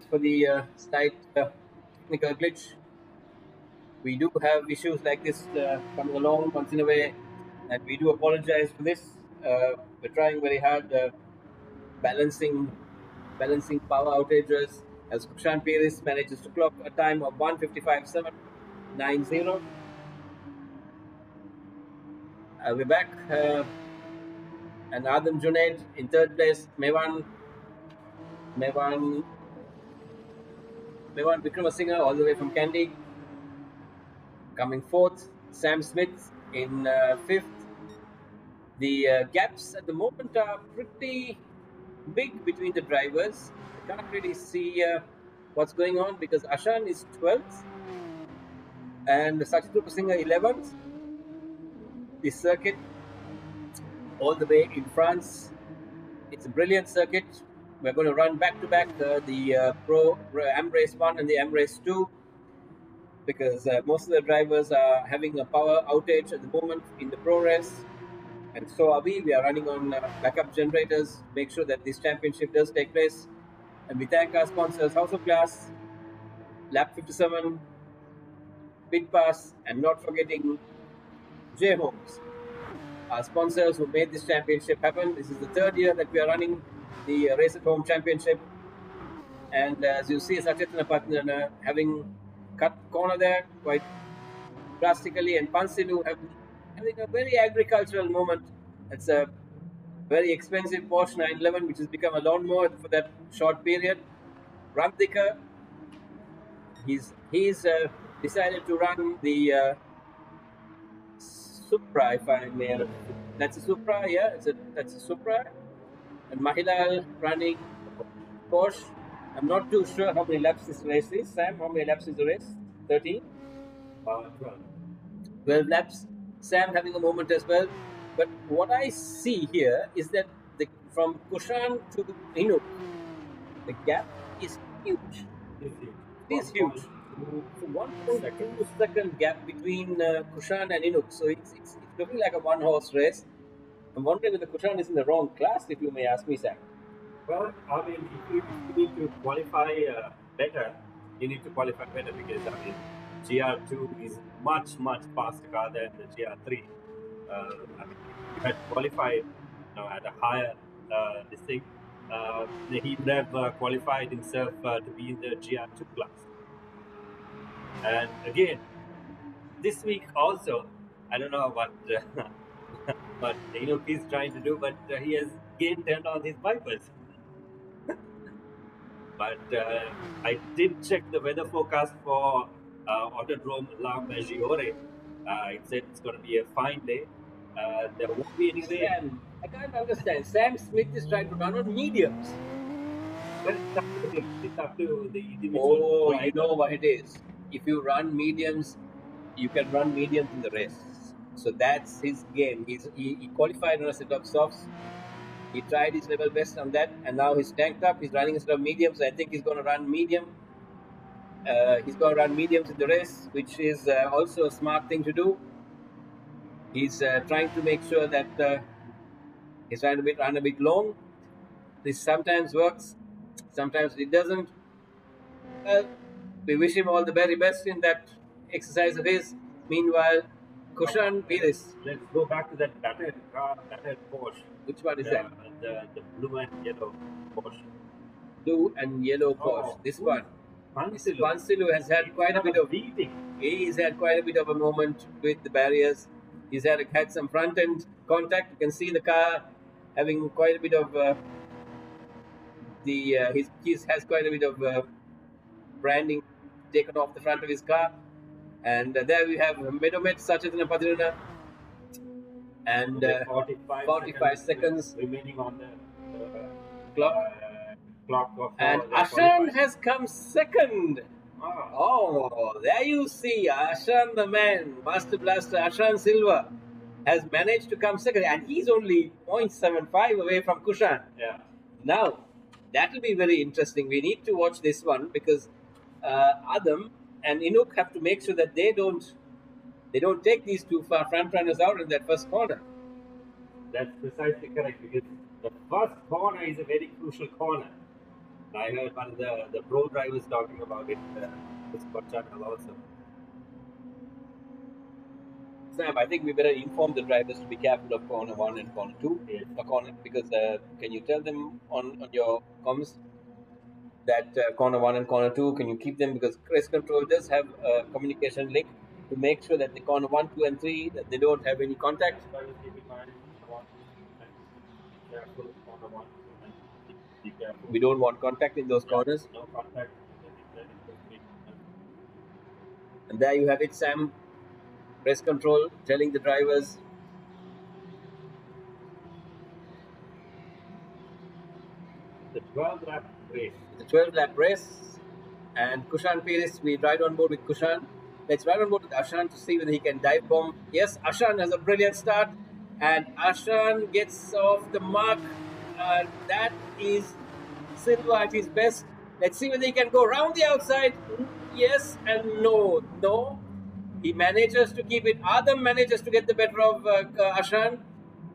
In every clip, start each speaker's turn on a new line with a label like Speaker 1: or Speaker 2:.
Speaker 1: for the slight technical glitch. We do have issues like this coming along once in a way, and we do apologize for this. We're trying very hard balancing power outages as Kushan Piris manages to clock a time of 1:55.790. We're back, and Adam Junaid in third place. Mevan Vikramasinghe all the way from Kandy coming fourth. Sam Smith in fifth. The gaps at the moment are pretty big between the drivers. I can't really see what's going on because Ashan is 12th and Sachin Vikramasinghe 11th. The circuit all the way in France. It's a brilliant circuit. We're going to run back to back the Pro AM Race 1 and the AM Race 2 because most of the drivers are having a power outage at the moment in the Pro Race. And so are we. We are running on backup generators, make sure that this championship does take place. And we thank our sponsors, House of Glass, Lap 57, Big Pass, and not forgetting J Homes, our sponsors who made this championship happen. This is the third year that we are running the Race at Home Championship. And as you see, Sachin Vikramasinghe having cut corner there quite drastically, and Pansilu having a very agricultural moment. It's a very expensive Porsche 911 which has become a lawnmower for that short period. Randika, he's decided to run the Supra, if I may. That's a Supra, yeah. That's a Supra. And Mahilal running Porsche. I'm not too sure how many laps this race is. Sam, how many laps is the race? 13? 12 laps. Sam having a moment as well. But what I see here is that from Kushan to Inuk, the gap is huge. It is huge. So 1.2 second gap between Kushan and Inuk. So it's looking like a one-horse race. I'm wondering if the Kushan is in the wrong class, if you may ask me, Sam.
Speaker 2: Well, I mean, if you need to qualify better, you need to qualify better because, I mean, GR2 is much faster car than the GR3. I mean, you had qualified at a higher this thing. He would have qualified himself to be in the GR2 class. And again, this week also, I don't know what what he's trying to do, but he has again turned on his wipers. But I did check the weather forecast for Autodrome La Maggiore. It said it's going to be a fine day. There won't be any rain.
Speaker 1: Sam, I can't understand. Sam Smith is trying to run on mediums.
Speaker 2: But it's up to him. It's up to the individual.
Speaker 1: Oh, I know what it is. If you run mediums, you can run mediums in the race. So that's his game. He qualified on a set of softs. He tried his level best on that, and now he's tanked up. He's running a set of mediums. I think he's going to run medium. He's going to run mediums in the race, which is also a smart thing to do. He's trying to make sure that he's trying to run a bit long. This sometimes works, sometimes it doesn't. We wish him all the very best in that exercise of his. Meanwhile, Kushan Piris.
Speaker 2: Let's go back to that battered car, battered Porsche.
Speaker 1: Which one is that?
Speaker 2: The blue and yellow Porsche.
Speaker 1: Blue and yellow Porsche. This one. Pansilu has had quite a bit of
Speaker 2: beating.
Speaker 1: He's had quite a bit of a moment with the barriers. He's had some front end contact. You can see the car having quite a bit of he has quite a bit of branding taken off the front of his car. And there we have Medomet Sachin Vikramasinghe and 45 seconds
Speaker 2: remaining on the
Speaker 1: clock. And
Speaker 2: the
Speaker 1: Ashan has come second. Oh, there you see, Ashan the man, Master Blaster Ashan Silva, has managed to come second, and he's only 0.75 away from Kushan.
Speaker 2: Yeah.
Speaker 1: Now, that will be very interesting. We need to watch this one because Adam and Inuk have to make sure that they don't take these two front runners out in that first corner.
Speaker 2: That's precisely correct because the first corner is a very crucial corner. I heard one of the pro drivers talking about it. Discord channel also.
Speaker 1: Sam, I think we better inform the drivers to be careful of corner 1 and corner 2.
Speaker 2: Yes.
Speaker 1: Because can you tell them on your comms that corner 1 and corner 2, can you keep them, because race control does have a communication link to make sure that the corner 1, 2 and 3, that they don't have any contact.
Speaker 2: Drivers keep in mind corner 1 and be careful corner 1 and be careful.
Speaker 1: We don't want contact in those corners.
Speaker 2: No contact. Then
Speaker 1: And there you have it, Sam. Race control telling the drivers.
Speaker 2: the 12 lap race.
Speaker 1: The 12 lap race. And Kushan Pires, we ride on board with Kushan. Let's ride on board with Ashan to see whether he can dive bomb. Yes, Ashan has a brilliant start. And Ashan gets off the mark. That is Silva at his best. Let's see whether he can go round the outside. Yes and no. No. He manages to keep it. Adam manages to get the better of Ashan.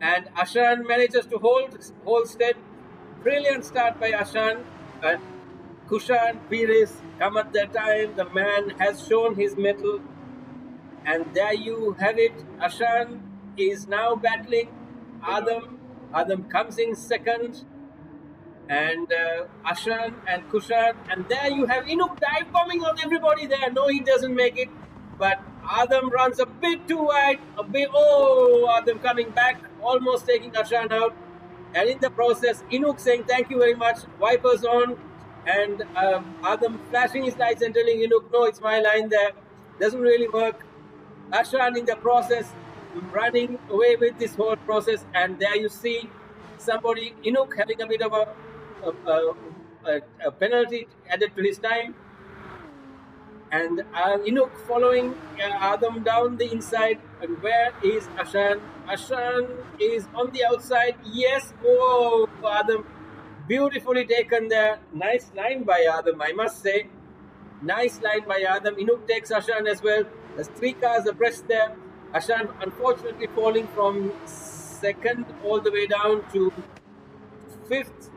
Speaker 1: And Ashan manages to hold stead. Brilliant start by Ashan. Kushan Pires come at that time. The man has shown his mettle. And there you have it. Ashan is now battling Adam. Adam comes in second. And Ashan and Kushan. And there you have Inuk dive bombing on everybody there. No, he doesn't make it. But Adam runs a bit too wide. Adam coming back. Almost taking Ashan out. And in the process, Inuk saying thank you very much. Wipers on. And Adam flashing his lights and telling Inuk, no, it's my line there. Doesn't really work. Ashan in the process running away with this whole process. And there you see somebody, Inuk, having a bit of a penalty added to his time. And Inuk following Adam down the inside. And where is Ashan? Ashan is on the outside. Yes. Oh, Adam. Beautifully taken there. Nice line by Adam, I must say. Nice line by Adam. Inuk takes Ashan as well. There's 3 cars abreast there. Ashan unfortunately falling from second all the way down to 5th.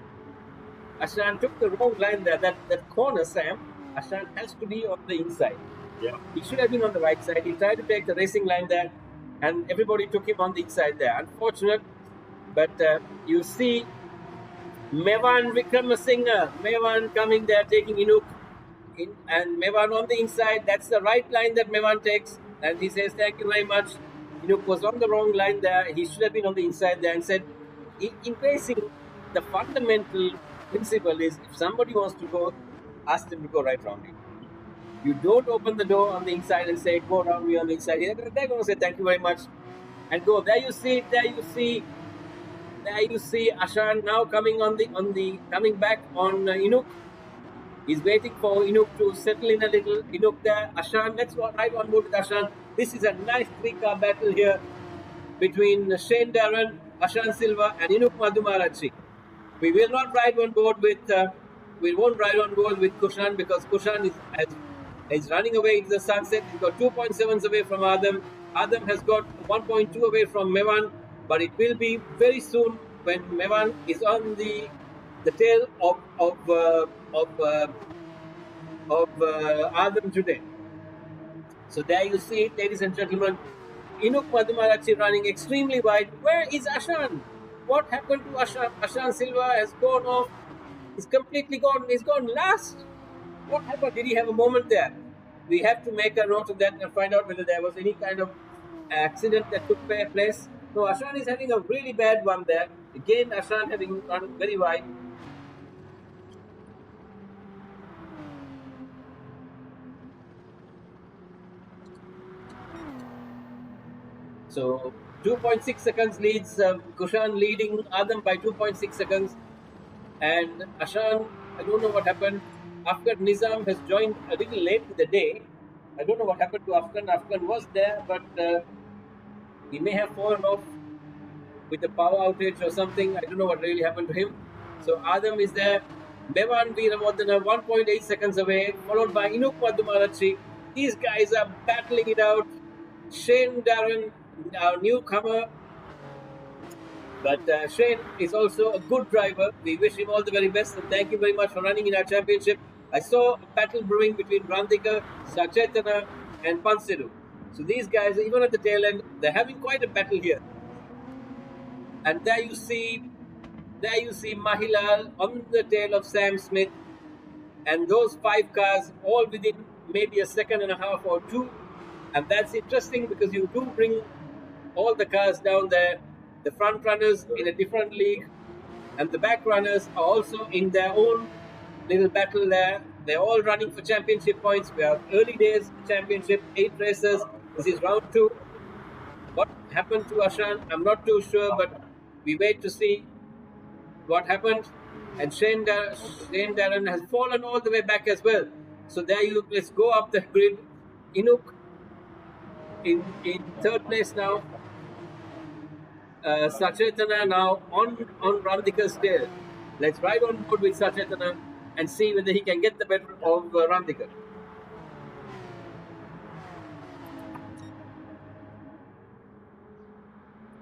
Speaker 1: Ashan took the wrong line there. That corner, Sam, Ashan has to be on the inside.
Speaker 2: Yeah.
Speaker 1: He should have been on the right side. He tried to take the racing line there, and everybody took him on the inside there. Unfortunate, but you see Mevan Vikramasinghe, Mevan coming there, taking Inuk in, and Mevan on the inside. That's the right line that Mevan takes, and he says thank you very much. Inuk was on the wrong line there. He should have been on the inside there, and said in racing, the fundamental principle is if somebody wants to go, ask them to go right round you. You don't open the door on the inside and say, go around me on the inside. They're going to say thank you very much and go. There you see Ashan now coming coming back on Inuk. He's waiting for Inuk to settle in a little. Inuk there. Ashan, let's go right on board with Ashan. This is a nice 3-car battle here between Shane Darren, Ashan Silva and Inuk Madhumarachi. We will not ride on board with we won't ride on board with Kushan, because Kushan is running away into the sunset. He's got 2.7s away from Adam. Adam has got 1.2 away from Mevan, but it will be very soon when Mevan is on the tail of Adam today. So there you see it, ladies and gentlemen. Inuk Madhumarachi running extremely wide. Where is Ashan? What happened to Ashan? Ashan Silva has gone off. He's completely gone. He's gone last. What happened? Did he have a moment there? We have to make a note of that and find out whether there was any kind of accident that took place. No, Ashan is having a really bad one there. Again, Ashan having run very wide. So 2.6 seconds leads Kushan, leading Adam by 2.6 seconds. And Ashan, I don't know what happened. Afghan Nizam has joined a little late in the day. I don't know what happened to Afghan. Afghan was there, but he may have fallen off with the power outage or something. I don't know what really happened to him. So Adam is there. Mevan Veeramodana 1.8 seconds away, followed by Inuk Madhumarachi. These guys are battling it out. Shane Darren, our newcomer, But Shane is also a good driver. We wish him all the very best and thank you very much for running in our championship. I saw a battle brewing between Randika, Sachetana, and Pansidu. So these guys, even at the tail end, they're having quite a battle here. And there you see Mahilal on the tail of Sam Smith, and those 5 cars all within maybe a second and a half or two. And that's interesting because you do bring all the cars down there. The front runners in a different league, and the back runners are also in their own little battle there. They're all running for championship points. We are early days championship, 8 races. This is round 2. What happened to Ashan? I'm not too sure, but we wait to see what happened. And Shane Darren has fallen all the way back as well. So there let's go up the grid. Inuk in 3rd place now. Sachetana now on Randika's tail. Let's ride on board with Sachetana and see whether he can get the better of Randika.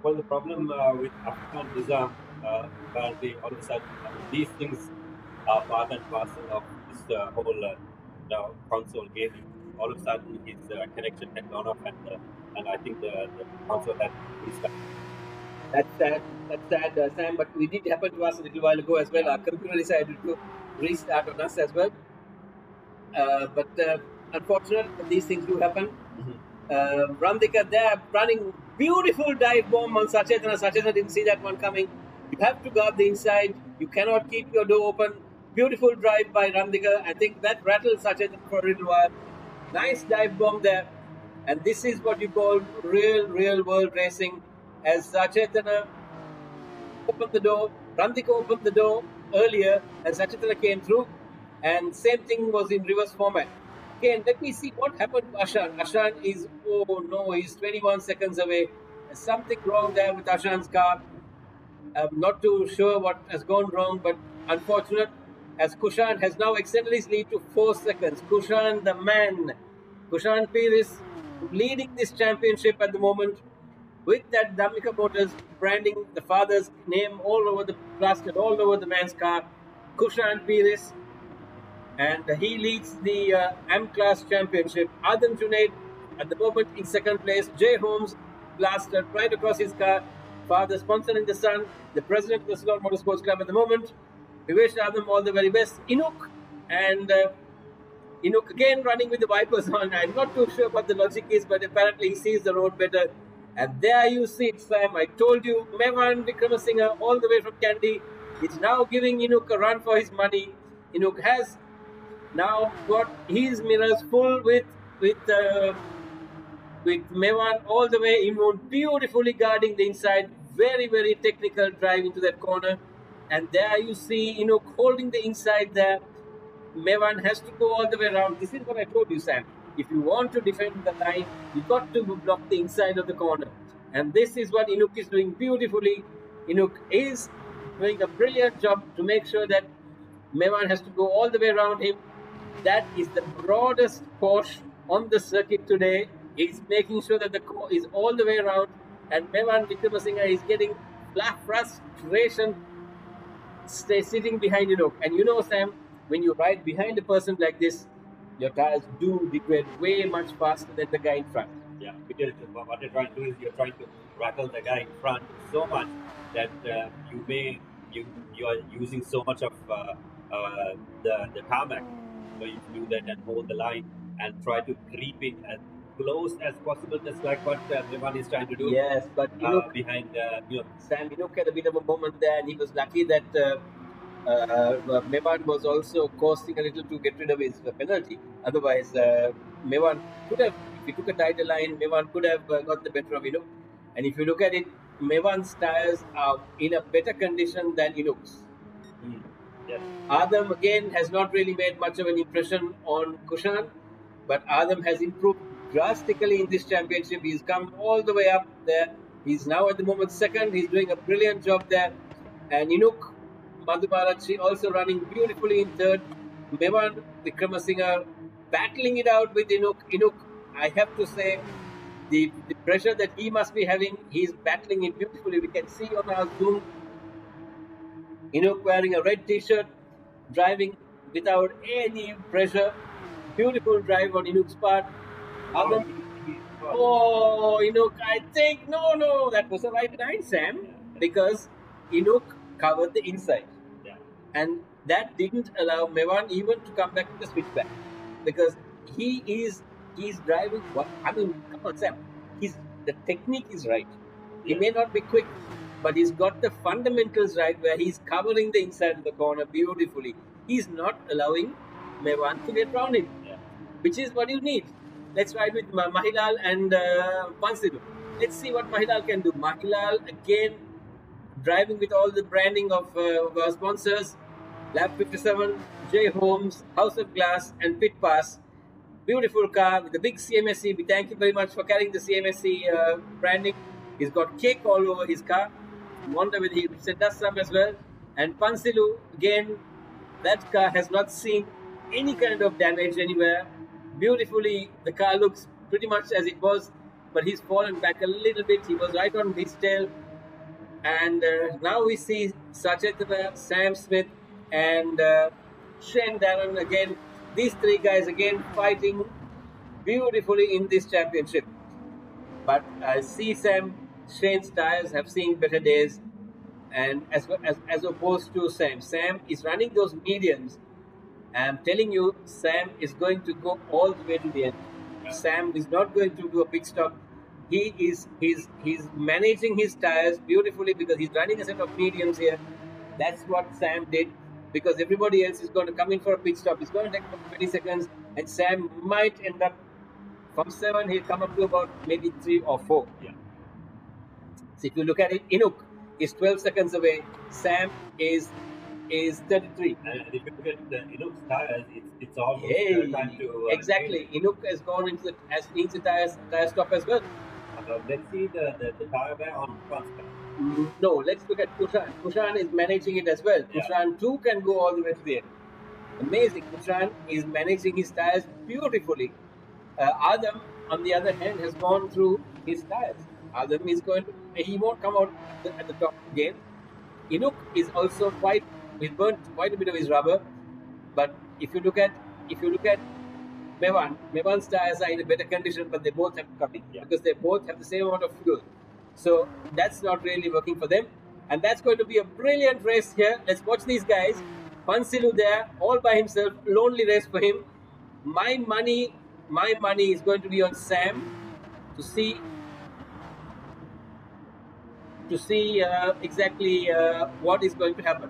Speaker 2: Well, the problem with Afghan Nizam, apparently all of a sudden, these things are part and parcel of this whole console gaming. All of a sudden, his connection had gone off, and I think the console had restarted.
Speaker 1: That's sad, Sam. But it did happen to us a little while ago as well. Our computer decided to restart on us as well. But unfortunately, these things do happen. Randika there running beautiful dive bomb on Sachetana. Sachetana didn't see that one coming. You have to guard the inside. You cannot keep your door open. Beautiful drive by Randika. I think that rattled Sachetana for a little while. Nice dive bomb there. And this is what you call real world racing. As Sachetana opened the door, Randika opened the door earlier, and Sachetana came through. And same thing was in reverse format. Okay, and let me see what happened to Ashan. Ashan is, oh no, he's 21 seconds away. There's something wrong there with Ashan's car. I'm not too sure what has gone wrong, but unfortunate, as Kushan has now extended his lead to 4 seconds. Kushan, the man. Kushan Piris leading this championship at the moment with that Dhammika Motors branding the father's name all over the plastered all over the man's car. Kushan Piris. And he leads the M-Class Championship. Adam Junaid at the moment in 2nd place. Jay Holmes plastered right across his car. Father sponsoring the son, the president of the Ceylon Motorsports Club at the moment. We wish Adam all the very best. Inuk and Inuk again running with the wipers on. I'm not too sure what the logic is, but apparently he sees the road better. And there you see it, Sam. I told you, Mevan Vikramasinghe all the way from Kandy is now giving Inuk a run for his money. Inuk has now got his mirrors full with Mevan all the way inward, beautifully guarding the inside. Very technical drive into that corner. And there you see Inuk holding the inside there. Mevan has to go all the way around. This is what I told you, Sam. If you want to defend the line, you've got to block the inside of the corner. And this is what Inuk is doing beautifully. Inuk is doing a brilliant job to make sure that Mevan has to go all the way around him. That is the broadest Porsche on the circuit today. He's making sure that the core is all the way around. And Mevan Vikramasinghe is getting frustration sitting behind Inuk. And you know, Sam, when you ride behind a person like this, your tires do degrade way much faster than the guy in front.
Speaker 2: Yeah, because what you're trying to do is you're trying to rattle the guy in front so much that you are using so much of the tarmac. So you do that and hold the line and try to creep in as close as possible, just like what Mevan is trying to do.
Speaker 1: Yes, but Inuk,
Speaker 2: behind
Speaker 1: Sam, Inuk had a bit of a moment there, and he was lucky that Mevan was also costing a little to get rid of his penalty. Otherwise, Mevan could have, if he took a tighter line, Mevan could have got the better of Inuk. And if you look at it, Mevan's tires are in a better condition than Inuk's.
Speaker 2: Yes.
Speaker 1: Adam again has not really made much of an impression on Kushan, but Adam has improved drastically in this championship. He's come all the way up there. He's now at the moment 2nd. He's doing a brilliant job there. And Inuk Madhubarachi also running beautifully in 3rd. Mevan Vikramasinghe battling it out with Inuk. Inuk, I have to say, the pressure that he must be having, he's battling it beautifully. We can see on our Zoom, wearing a red T-shirt, driving without any pressure. Beautiful drive on Inuk's part.
Speaker 2: Oh,
Speaker 1: Adam, oh, I think no, that was the right line, Sam,
Speaker 2: Yeah.
Speaker 1: because Inuk covered the inside,
Speaker 2: Yeah.
Speaker 1: and that didn't allow Mevan even to come back to the switchback, because he's driving. What I mean, come on, Sam. The technique is right. He
Speaker 2: Yeah.
Speaker 1: may not be quick, but he's got the fundamentals right, where he's covering the inside of the corner beautifully. He's not allowing Mevan to get round him,
Speaker 2: Yeah.
Speaker 1: which is what you need. Let's ride with Mahilal and Pansidu. Let's see what Mahilal can do. Mahilal again driving with all the branding of our sponsors. Lab 57, J Homes, House of Glass, and Pit Pass. Beautiful car with the big CMSC. We thank you very much for carrying the CMSC branding. He's got cake all over his car. Wonder whether he sent us some as well. And Pansilu, again, that car has not seen any kind of damage anywhere. Beautifully, the car looks pretty much as it was, but he's fallen back a little bit. He was right on his tail. And now we see Sachetana, Sam Smith, and Shane Darren again. These three guys again fighting beautifully in this championship. But I see Sam, Shane's tires have seen better days, and as opposed to Sam, Sam is running those mediums. I'm telling you, Sam is going to go all the way to the end. Sam is not going to do a pit stop. He's managing his tires beautifully because he's running a set of mediums here. That's what Sam did, because everybody else is going to come in for a pit stop. It's going to take about 20 seconds, and Sam might end up from 7. He'll come up to about maybe 3 or 4.
Speaker 2: Yeah.
Speaker 1: So if you look at it, Inuk is 12 seconds away. Sam is 33.
Speaker 2: And if you look at the Inuk's tires, it's almost
Speaker 1: Hey,
Speaker 2: time to
Speaker 1: exactly. Inuk has gone into the tire stop as well.
Speaker 2: let's see the tire wear on front side.
Speaker 1: No, let's look at Kushan. Kushan is managing it as well.
Speaker 2: Yeah.
Speaker 1: Kushan too can go all the way to the end. Amazing. Kushan is managing his tires beautifully. Adam, on the other hand, has gone through his tires. Adam is he won't come out at the top again. Inuk is also he's burnt quite a bit of his rubber. But if you look at Mevan's tires are in a better condition, but they both have to come in because they both have the same amount of fuel. So that's not really working for them. And that's going to be a brilliant race here. Let's watch these guys. Pansilu there, all by himself, lonely race for him. My money is going to be on Sam to see exactly what is going to happen.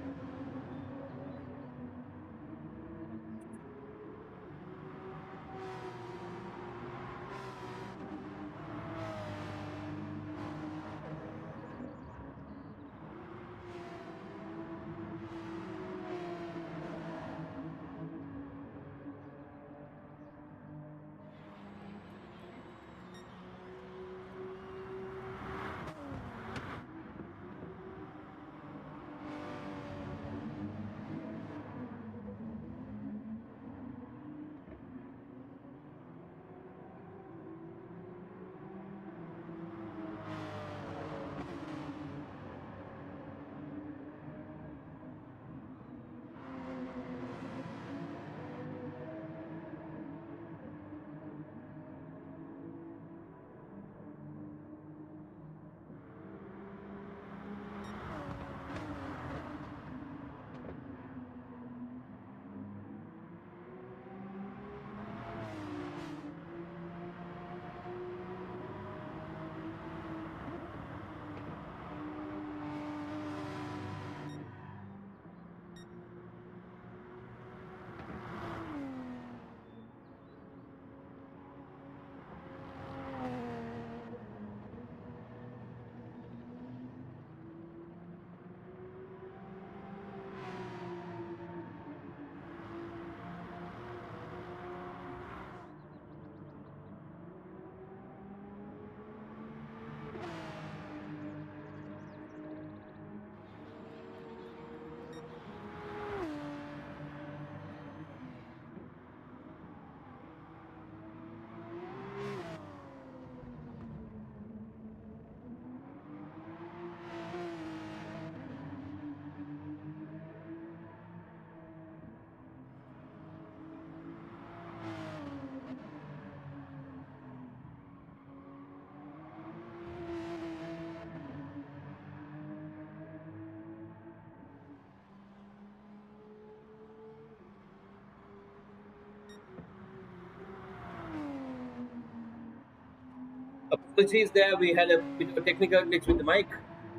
Speaker 1: Apologies there. We had a bit of a technical glitch with the mic.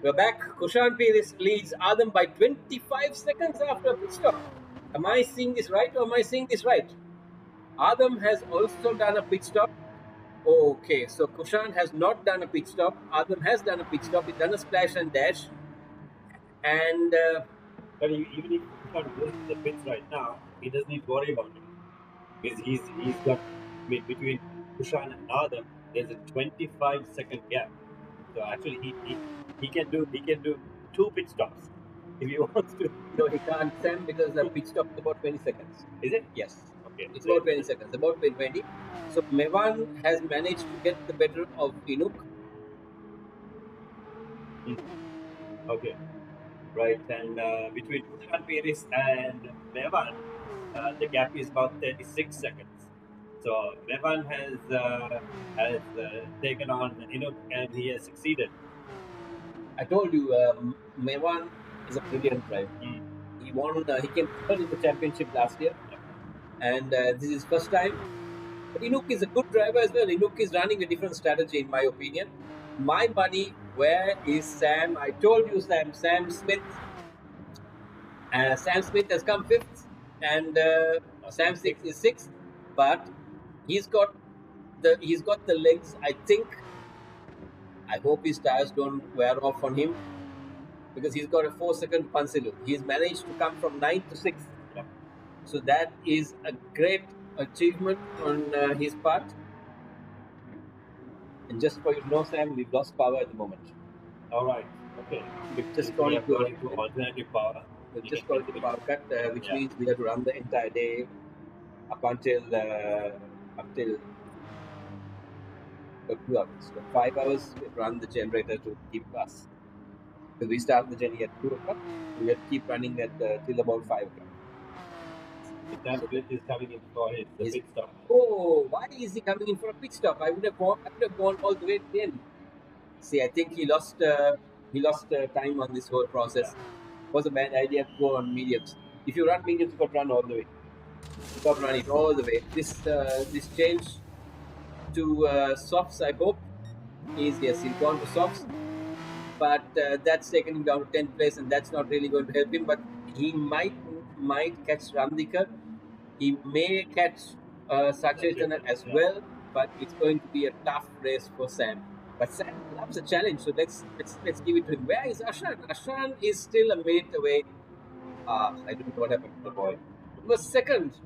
Speaker 1: We're back. Kushan Perez leads Adam by 25 seconds after a pit stop. Am I seeing this right or am I seeing this right? Adam has also done a pit stop. Okay, so Kushan has not done a pit stop. Adam has done a pit stop. He's done a splash and dash. And
Speaker 2: But even if Kushan goes to the pits right now, he doesn't need to worry about it because he's got between Kushan and Adam, there's a 25-second gap. So actually, he can do 2 pit stops if he wants to.
Speaker 1: no, he can't, Sam, because the pit stop is about 20 seconds.
Speaker 2: Is it?
Speaker 1: Yes,
Speaker 2: Okay.
Speaker 1: it's about 20 seconds, about 20. So Mevan has managed to get the better of Inuk.
Speaker 2: Okay. Right. And between Kushan Perez and Mevan, the gap is about 36 seconds. So Mevan has taken on Inuk and he has succeeded.
Speaker 1: I told you, Mevan is a brilliant driver. He won. He came third in the championship last year, and this is his first time. But Inuk is a good driver as well. Inuk is running a different strategy, in my opinion. My money, where is Sam? I told you, Sam. Sam Smith. Sam Smith has come fifth, and Sam Six is sixth. But he's got the legs. I think. I hope his tires don't wear off on him, because he's got a 4-second Pansilu. He's managed to come from 9th to 6th.
Speaker 2: Yeah.
Speaker 1: So that is a great achievement on his part. And just for you to know, Sam, we've lost power at the moment.
Speaker 2: All right. Okay.
Speaker 1: We've just
Speaker 2: We
Speaker 1: gone
Speaker 2: have gone into alternative power.
Speaker 1: We've just gone into power cut, which means we have to run the entire day up until 2 hours. So 5 hours we have to run the generator to keep us. Because we start the journey at 2 o'clock, we have to keep running at till about 5 o'clock.
Speaker 2: Sam Smith is coming in for his pit stop.
Speaker 1: Oh, why is he coming in for a pit stop? I would have gone all the way to the end. See, I think he lost time on this whole process. It was a bad idea to go on mediums. If you run mediums, you got to run all the way. You got to run it all the way. This change to softs, I hope, is yes, he's gone to softs, but that's taken him down to 10th place, and that's not really going to help him. But he might catch Randikar. He may catch Sachetana as well, but it's going to be a tough race for Sam. But Sam loves a challenge, so let's give it to him. Where is Ashan? Ashan is still a minute away. I don't know what happened to the boy. He was second.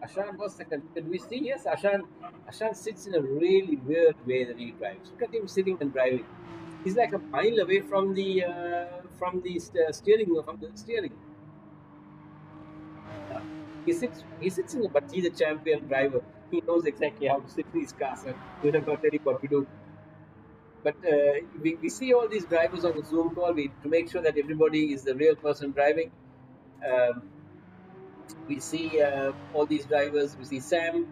Speaker 1: Ashan was second. Can we see? Yes, Ashan sits in a really weird way that he drives. Look at him sitting and driving. He's like a mile away from the steering. He sits in, but he's a champion driver. He knows exactly how to sit in his car, and we don't got any what to do. But we see all these drivers on the Zoom call to make sure that everybody is the real person driving. We see all these drivers. We see Sam.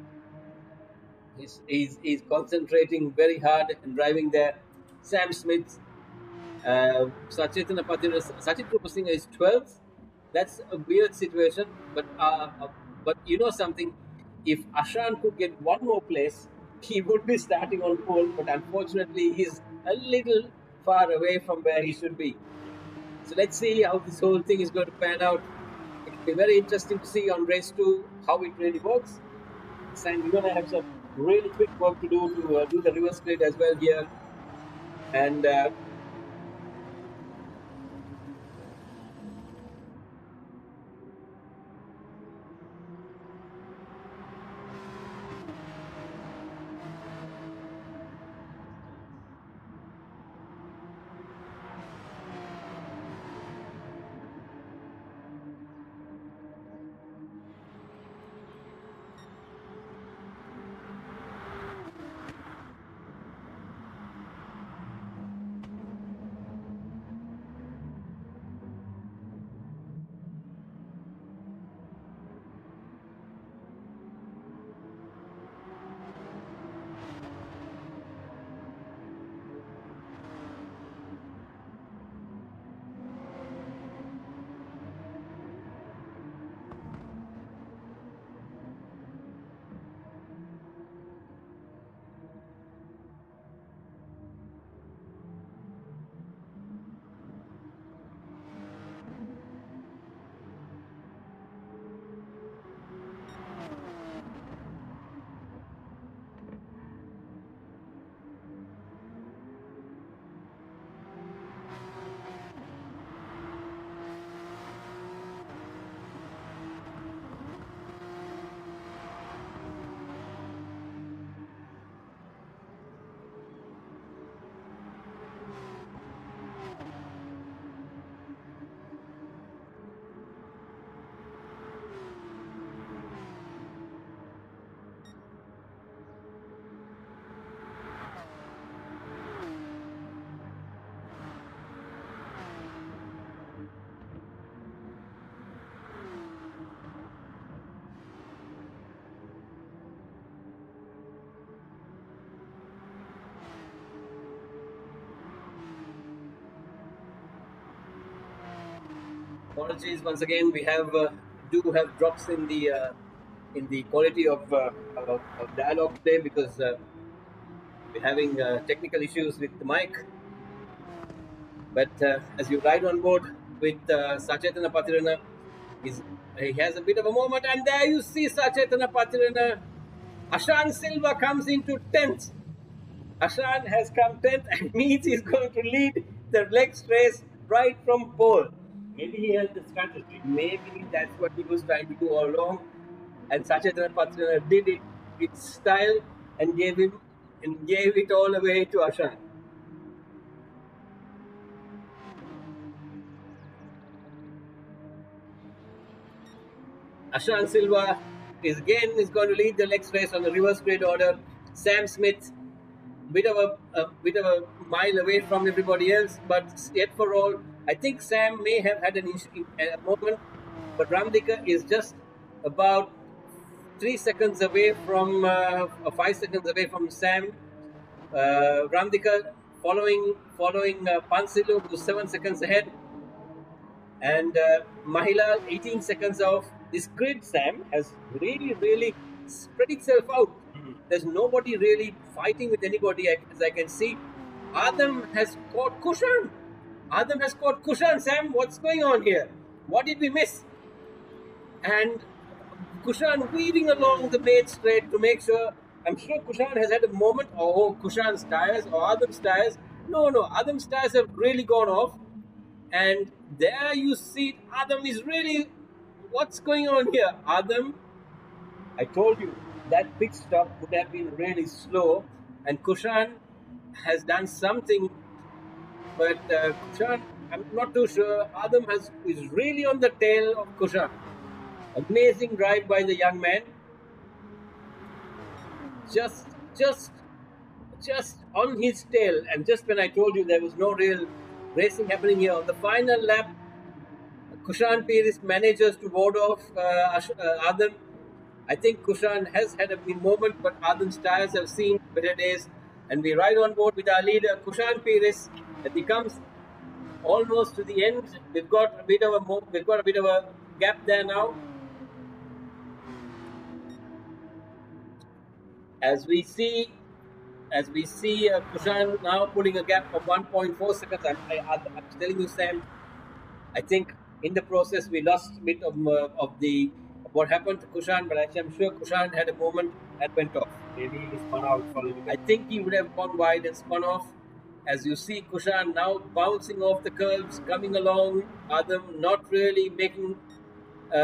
Speaker 1: He's concentrating very hard and driving there. Sam Smith, Sachetana Patira, Sachin Krupasinghe is 12th. That's a weird situation, but you know something, if Ashan could get one more place, he would be starting on pole, but unfortunately he's a little far away from where he should be. So let's see how this whole thing is going to pan out. It'll be very interesting to see on race 2 how it really works. And we're going to have some really quick work to do the reverse grid as well here. And Apologies once again. We have do have drops in the quality of dialogue today because we're having technical issues with the mic. But as you ride on board with Sachetana Patirana, he has a bit of a moment, and there you see Sachetana Patirana. Ashan Silva comes into 10th. Ashan has come 10th and means he's going to lead the next race right from pole.
Speaker 2: Maybe he has the strategy.
Speaker 1: Maybe that's what he was trying to do all along. And Sachetana Patirana did it with style and gave it all away to Ashan. Ashan Silva is going to lead the next race on the reverse grid order. Sam Smith, bit of a mile away from everybody else, but yet for all, I think Sam may have had a moment, but Ramdika is just about 3 seconds away from, 5 seconds away from Sam. Ramdika following Pansilu, who's 7 seconds ahead, and Mahila 18 seconds off. This grid, Sam, has really spread itself out. There's nobody really fighting with anybody, as I can see. Adam has caught Kushan. Sam, what's going on here? What did we miss? And Kushan weaving along the main straight to make sure. I'm sure Kushan has had a moment. Oh, Kushan's tires or Adam's tires. No, Adam's tires have really gone off. And there you see Adam is really. What's going on here? Adam, I told you that pit stop would have been really slow, and Kushan has done something, but Kushan, I'm not too sure. Adam is really on the tail of Kushan. Amazing drive by the young man. Just on his tail, and just when I told you there was no real racing happening here, on the final lap, Kushan Pires manages to ward off Adam. I think Kushan has had a moment, but Adam's tires have seen better days. And we ride on board with our leader, Kushan Pires, as he comes almost to the end. We've got a bit of a gap there now. As we see Kushan now pulling a gap of 1.4 seconds. I'm telling you, Sam, I think in the process we lost a bit of what happened to Kushan, but I'm sure Kushan had a moment and went off.
Speaker 2: Maybe he spun out for a little bit.
Speaker 1: I think he would have gone wide and spun off. As you see Kushan now bouncing off the curves, coming along. Adam not really making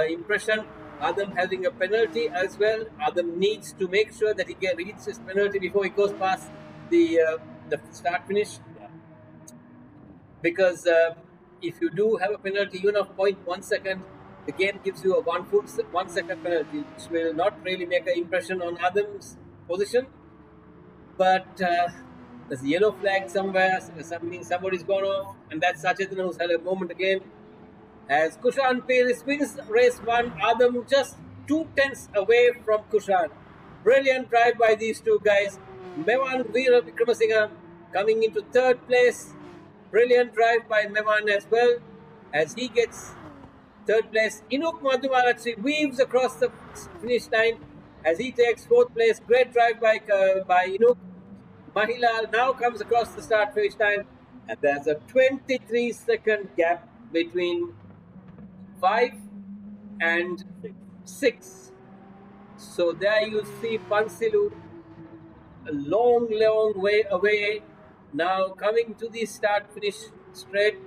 Speaker 1: impression. Adam having a penalty as well. Adam needs to make sure that he reaches his penalty before he goes past the start finish.
Speaker 2: Yeah.
Speaker 1: Because if you do have a penalty even of 0.1 second, the game gives you a 1 second penalty, which will not really make an impression on Adam's position. But there's a yellow flag somewhere, somebody's gone off, and that's Sachetana who's had a moment again. As Kushan Pires wins race 1, Adam just 2 tenths away from Kushan. Brilliant drive by these two guys. Mevan Veera Vikramasinghe coming into 3rd place. Brilliant drive by Mevan as well, as he gets 3rd place. Inuk Madhumarachi weaves across the finish line as he takes 4th place. Great drive by Inuk. Mahila now comes across the start finish line, and there's a 23-second gap between 5 and 6. So there you see Pansilu a long way away, now coming to the start finish straight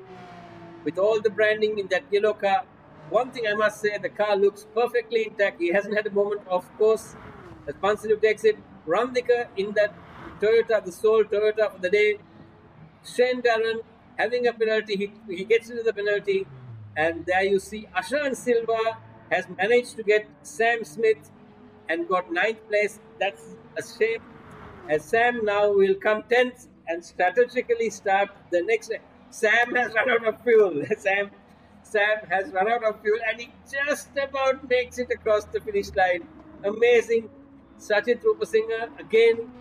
Speaker 1: with all the branding in that yellow car. One thing I must say, the car looks perfectly intact. He hasn't had a moment, of course, as Pansilu takes it. Ramdika in that Toyota, the sole Toyota for the day. Shane Darren having a penalty, he gets into the penalty, and there you see Ashan Silva has managed to get Sam Smith and got 9th place. That's a shame, as Sam now will come 10th and strategically start the next. Sam has run out of fuel. Sam has run out of fuel, and he just about makes it across the finish line. Amazing. Sachet Rupasinghe again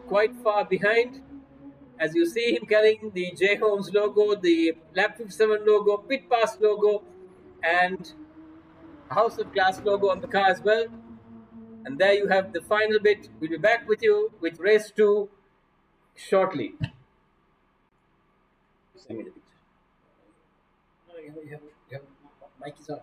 Speaker 1: quite far behind, as you see him carrying the J Holmes logo, the Lap 57 logo, Pit Pass logo, and House of Glass logo on the car as well. And there you have the final bit. We'll be back with you with race 2 shortly. Send me the picture. No, you have mic is on.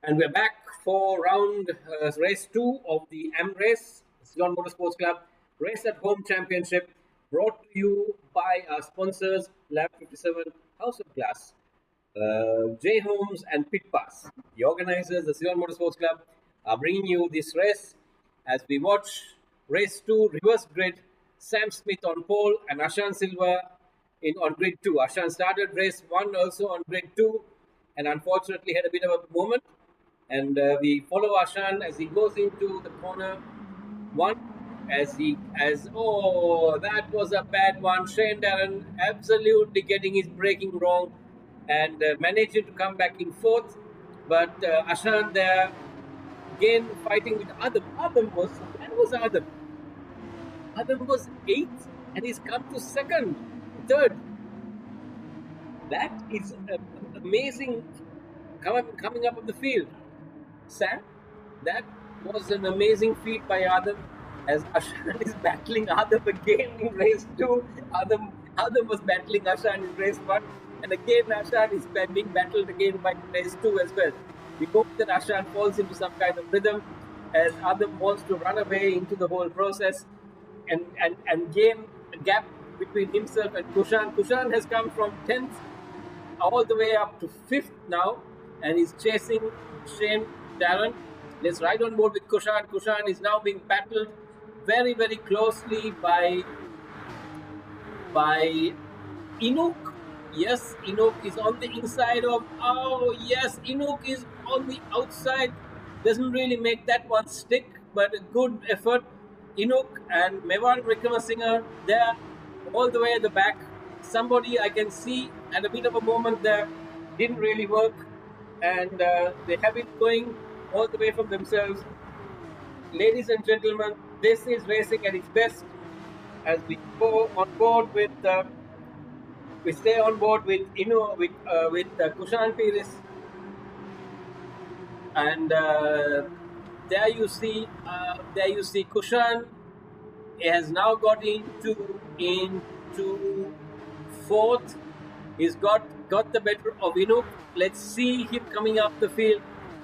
Speaker 1: And we're back for round race 2 of the M Race, Ceylon Motorsports Club Race at Home Championship, brought to you by our sponsors, Lab 57, House of Glass, J Homes, and Pit Pass. The organizers, the Ceylon Motorsports Club, are bringing you this race as we watch race 2, reverse grid, Sam Smith on pole and Ashan Silva on grid 2. Ashan started race 1 also on grid 2 and unfortunately had a bit of a moment. And we follow Ashan as he goes into the corner 1 oh, that was a bad one. Shane Darren absolutely getting his braking wrong and managing to come back in 4th. But Ashan there again fighting with Adam. Where was Adam? Adam was 8th and he's come to 2nd, 3rd. That is amazing coming up of the field. Sam, that was an amazing feat by Adam as Ashan is battling Adam again in race 2. Adam was battling Ashan in race 1 and again Ashan is being battled again by race 2 as well. We hope that Ashan falls into some kind of rhythm as Adam wants to run away into the whole process and gain a gap between himself and Kushan. Kushan has come from 10th all the way up to 5th now and he's chasing Shane Darren. Let's ride on board with Kushan. Kushan is now being battled very, very closely by Inuk. Yes, Inuk is on the inside of. Oh, yes, Inuk is on the outside. Doesn't really make that one stick, but a good effort. Inuk and Mevan Wickramasinghe there, all the way at the back. Somebody I can see at a bit of a moment there didn't really work, and they have it going all the way from themselves. Ladies and gentlemen, this is racing at its best as we go on board with we stay on board with Kushan Piris, and there you see Kushan has now got into 4th. He's got the better of Inuk. Let's see him coming up the field.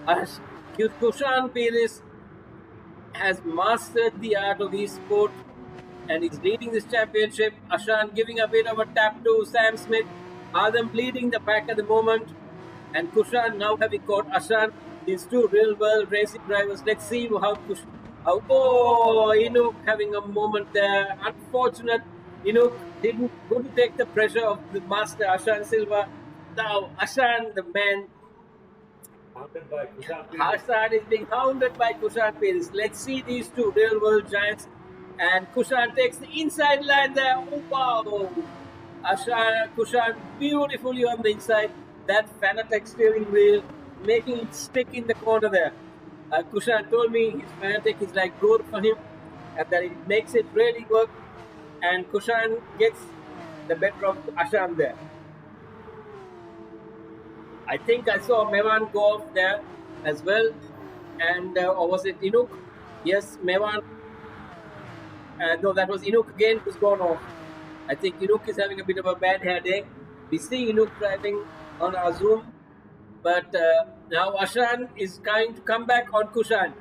Speaker 1: Kushan Piris has mastered the art of e-sport and is leading this championship. Ashan giving a bit of a tap to Sam Smith. Adam leading the pack at the moment. And Kushan now having caught Ashan. These two real-world racing drivers. Let's see Inuk having a moment there. Unfortunate. Inuk couldn't take the pressure of the master Ashan Silva. Now Ashan, the man, Hassan is being hounded by Kushan Piris. Let's see these two real world giants. And Kushan takes the inside line there. Oh, wow. Kushan beautifully on the inside. That Fanatec steering wheel making it stick in the corner there. Kushan told me his Fanatec is like gold for him and that it makes it really work. And Kushan gets the better of Ashan there. I think I saw Mevan go off there as well. And, or was it Inuk? Yes, Mevan. No, that was Inuk again who's gone off. I think Inuk is having a bit of a bad hair day. We see Inuk driving on our Zoom. But now Ashan is trying to come back on Kushan.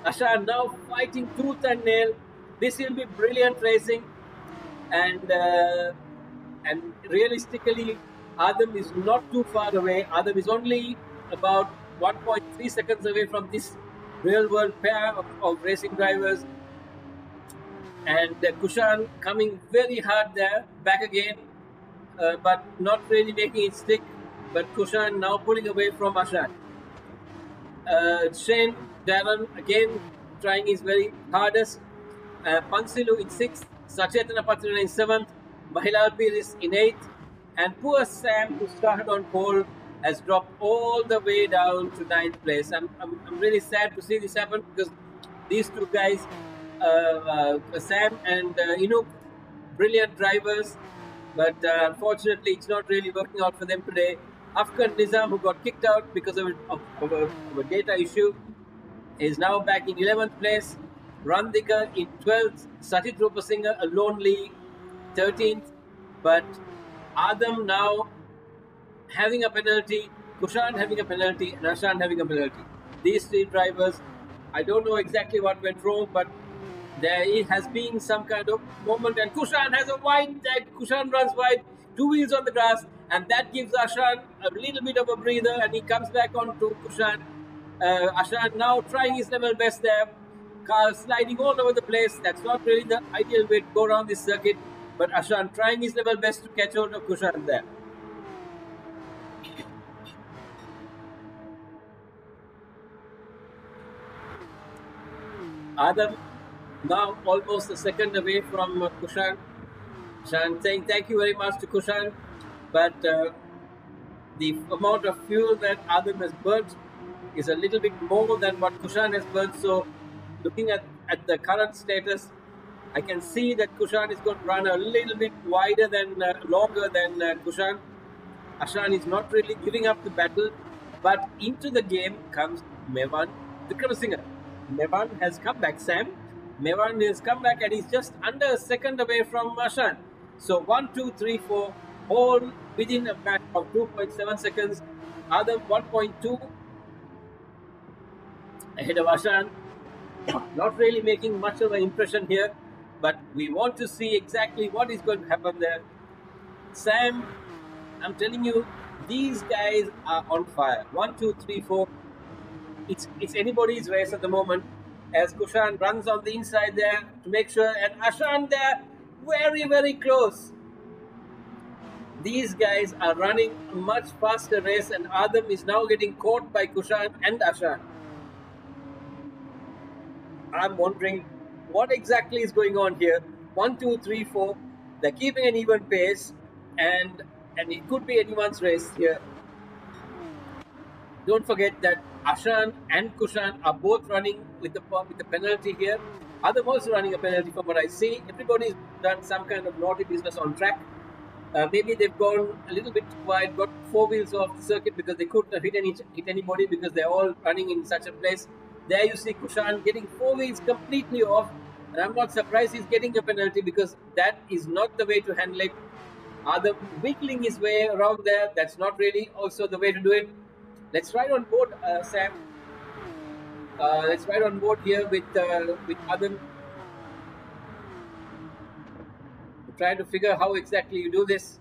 Speaker 1: Ashan now fighting tooth and nail. This will be brilliant racing. And realistically, Adam is not too far away. Adam is only about 1.3 seconds away from this real-world pair of racing drivers. And Kushan coming very hard there, back again, but not really making it stick. But Kushan now pulling away from Ashan. Shane Darren again trying his very hardest. Pansilu in 6th, Sachetana Patrana in 7th, Mahilal Piris in 8th, and poor Sam, who started on pole, has dropped all the way down to 9th place. I'm really sad to see this happen because these two guys, Sam and Inuk, brilliant drivers, but unfortunately it's not really working out for them today. Afghan Nizam, who got kicked out because of a data issue, is now back in 11th place. Randika in 12th, Sajid Rupasinghe, a lonely 13th, but Adam now having a penalty, Kushan having a penalty, and Ashan having a penalty. These three drivers, I don't know exactly what went wrong, but there has been some kind of moment, and Kushan has a wide tag. Kushan runs wide, two wheels on the grass, and that gives Ashan a little bit of a breather, and he comes back on to Kushan. Ashan now trying his level best there. Car sliding all over the place. That's not really the ideal way to go around this circuit, but Ashan trying his level best to catch hold of Kushan there. Adam now almost a second away from Kushan. Kushan saying thank you very much to Kushan, but the amount of fuel that Adam has burnt is a little bit more than what Kushan has burnt. So looking at the current status, I can see that Kushan is going to run a little bit wider than longer than Kushan. Ashan is not really giving up the battle, but into the game comes Mevan Vikramasinghe. Mevan has come back, Sam. Mevan has come back and he's just under a second away from Ashan. So 1, 2, 3, 4, all within a matter of 2.7 seconds. Adam 1.2 ahead of Ashan. Not really making much of an impression here, but we want to see exactly what is going to happen there. Sam, I'm telling you, these guys are on fire. 1, 2, 3, 4. It's anybody's race at the moment as Kushan runs on the inside there to make sure, and Ashan there, very, very close. These guys are running a much faster race, and Adam is now getting caught by Kushan and Ashan. I'm wondering what exactly is going on here. 1, 2, 3, 4. They're keeping an even pace, and it could be anyone's race here. Don't forget that Ashan and Kushan are both running with the penalty here. Adam also running a penalty from what I see. Everybody's done some kind of naughty business on track. Maybe they've gone a little bit wide, got four wheels off the circuit because they couldn't hit anybody because they're all running in such a place. There you see Kushan getting four wheels completely off, and I'm not surprised he's getting a penalty because that is not the way to handle it. Adam wiggling his way around there, that's not really also the way to do it. Let's ride on board, Sam. Let's ride on board here with Adam. Try to figure how exactly you do this.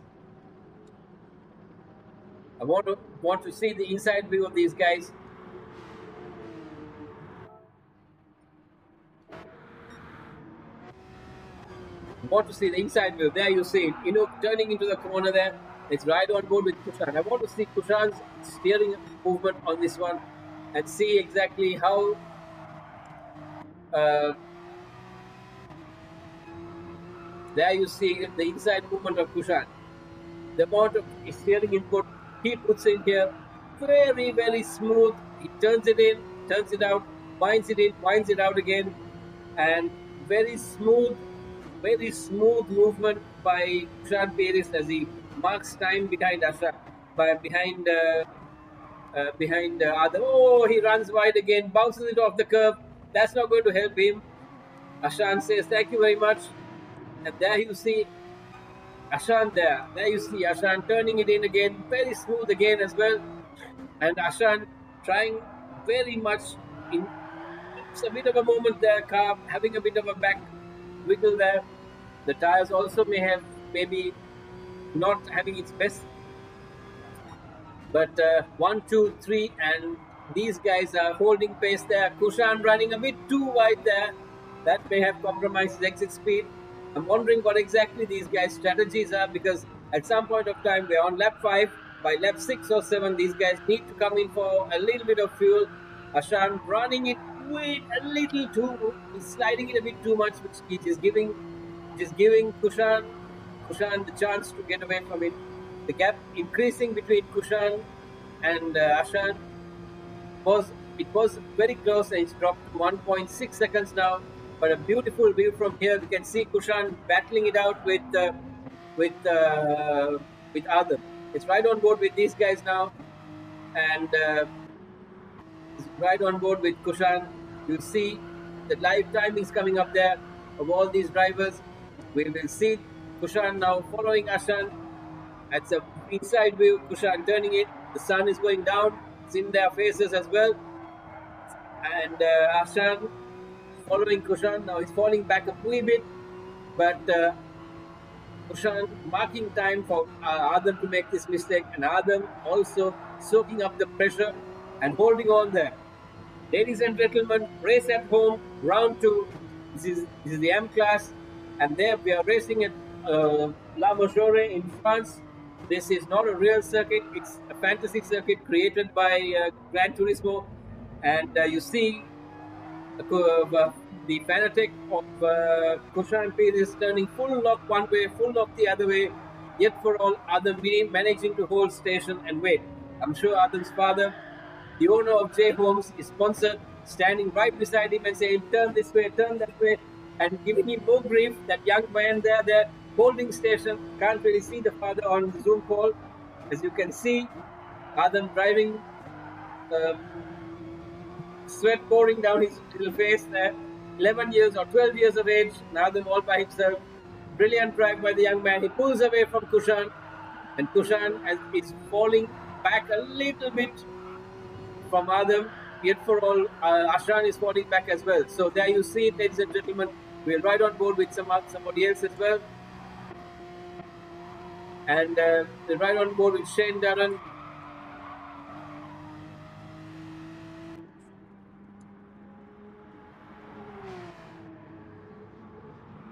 Speaker 1: I want to see the inside view of these guys. I want to see the inside view. There you see it. Turning into the corner there. Let's ride on board with Kushan. I want to see Kushan's steering movement on this one and see exactly how there you see the inside movement of Kushan. The amount of steering input he puts in here, very, very smooth. He turns it in, turns it out, winds it in, winds it out again, and very smooth movement by Kushan Paris as he marks time behind Asha, behind Adam. Oh, he runs wide again, bounces it off the curb. That's not going to help him. Ashan says, thank you very much. And there you see Ashan there. There you see Ashan turning it in again, very smooth again as well. And Ashan trying very much in. It's a bit of a moment there, car having a bit of a back wiggle there. The tires also maybe not having its best. But 1, 2, 3, and these guys are holding pace there. Kushan running a bit too wide there. That may have compromised his exit speed. I'm wondering what exactly these guys' strategies are, because at some point of time we're on lap 5. By lap 6 or 7, these guys need to come in for a little bit of fuel. Ashan running it with a little too, he's sliding it a bit too much, which is giving Kushan the chance to get away from it. The gap increasing between Kushan and Ashan it was very close, and it's dropped to 1.6 seconds now. But a beautiful view from here. We can see Kushan battling it out with Adam. It's right on board with these guys now, and right on board with Kushan. You see the live timings coming up there of all these drivers. We will see Kushan now following Ashan. That's an inside view. Kushan turning it. The sun is going down. It's in their faces as well. And Ashan following Kushan. Now he's falling back a wee bit, but Kushan marking time for Adam to make this mistake, and Adam also soaking up the pressure and holding on there. Ladies and gentlemen, race at home, round 2. This is the M class, and there we are racing at La Majore in France. This is not a real circuit; it's a fantasy circuit created by Gran Turismo, and you see the fanatic of Kushan is turning full lock one way, full lock the other way. Yet for all, Adam managing to hold station and wait. I'm sure Adam's father, the owner of J Homes, is sponsored, standing right beside him and saying, turn this way, turn that way, and giving him more grief. That young man there, holding station, can't really see the father on the Zoom call. As you can see, Adam driving, sweat pouring down his little face there. 11 years or 12 years of age, Adam all by himself. Brilliant drive by the young man. He pulls away from Kushan, and Kushan is falling back a little bit from Adam. Yet for all, Ashan is falling back as well. So there you see it, ladies and gentlemen. We're right on board with somebody else as well. And we're right on board with Shane Darren.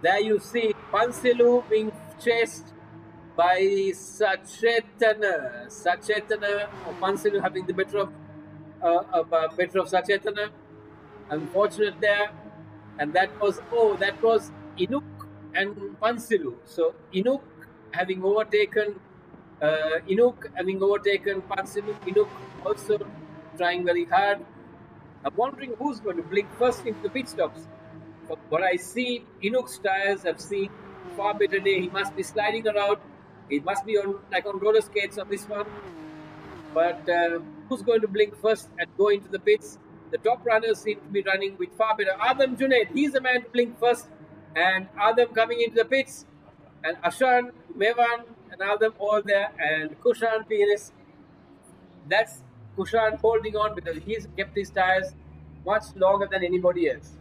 Speaker 1: There you see Pansilu being chased by Sachetana. Sachetana or Pansilu having the better of Sachetana. Unfortunate there. And that was Inuk and Pansilu. So Inuk having overtaken Pansilu. Inuk also trying very hard. I'm wondering who's going to blink first into the pit stops. From what I see, Inuk's tires have seen far better day. He must be sliding around. He must be on roller skates on this one. But who's going to blink first and go into the pits? The top runners seem to be running with far better. Adam Junaid, he's the man to blink first. And Adam coming into the pits. And Ashan, Mevan, and Adam all there. And Kushan Pires. That's Kushan holding on because he's kept his tires much longer than anybody else.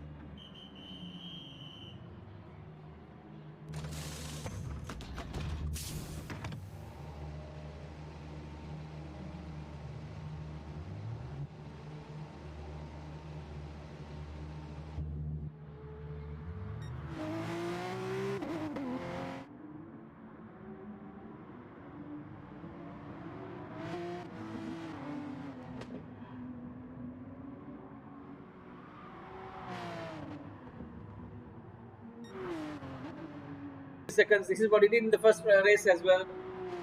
Speaker 1: Seconds. This is what he did in the first race as well.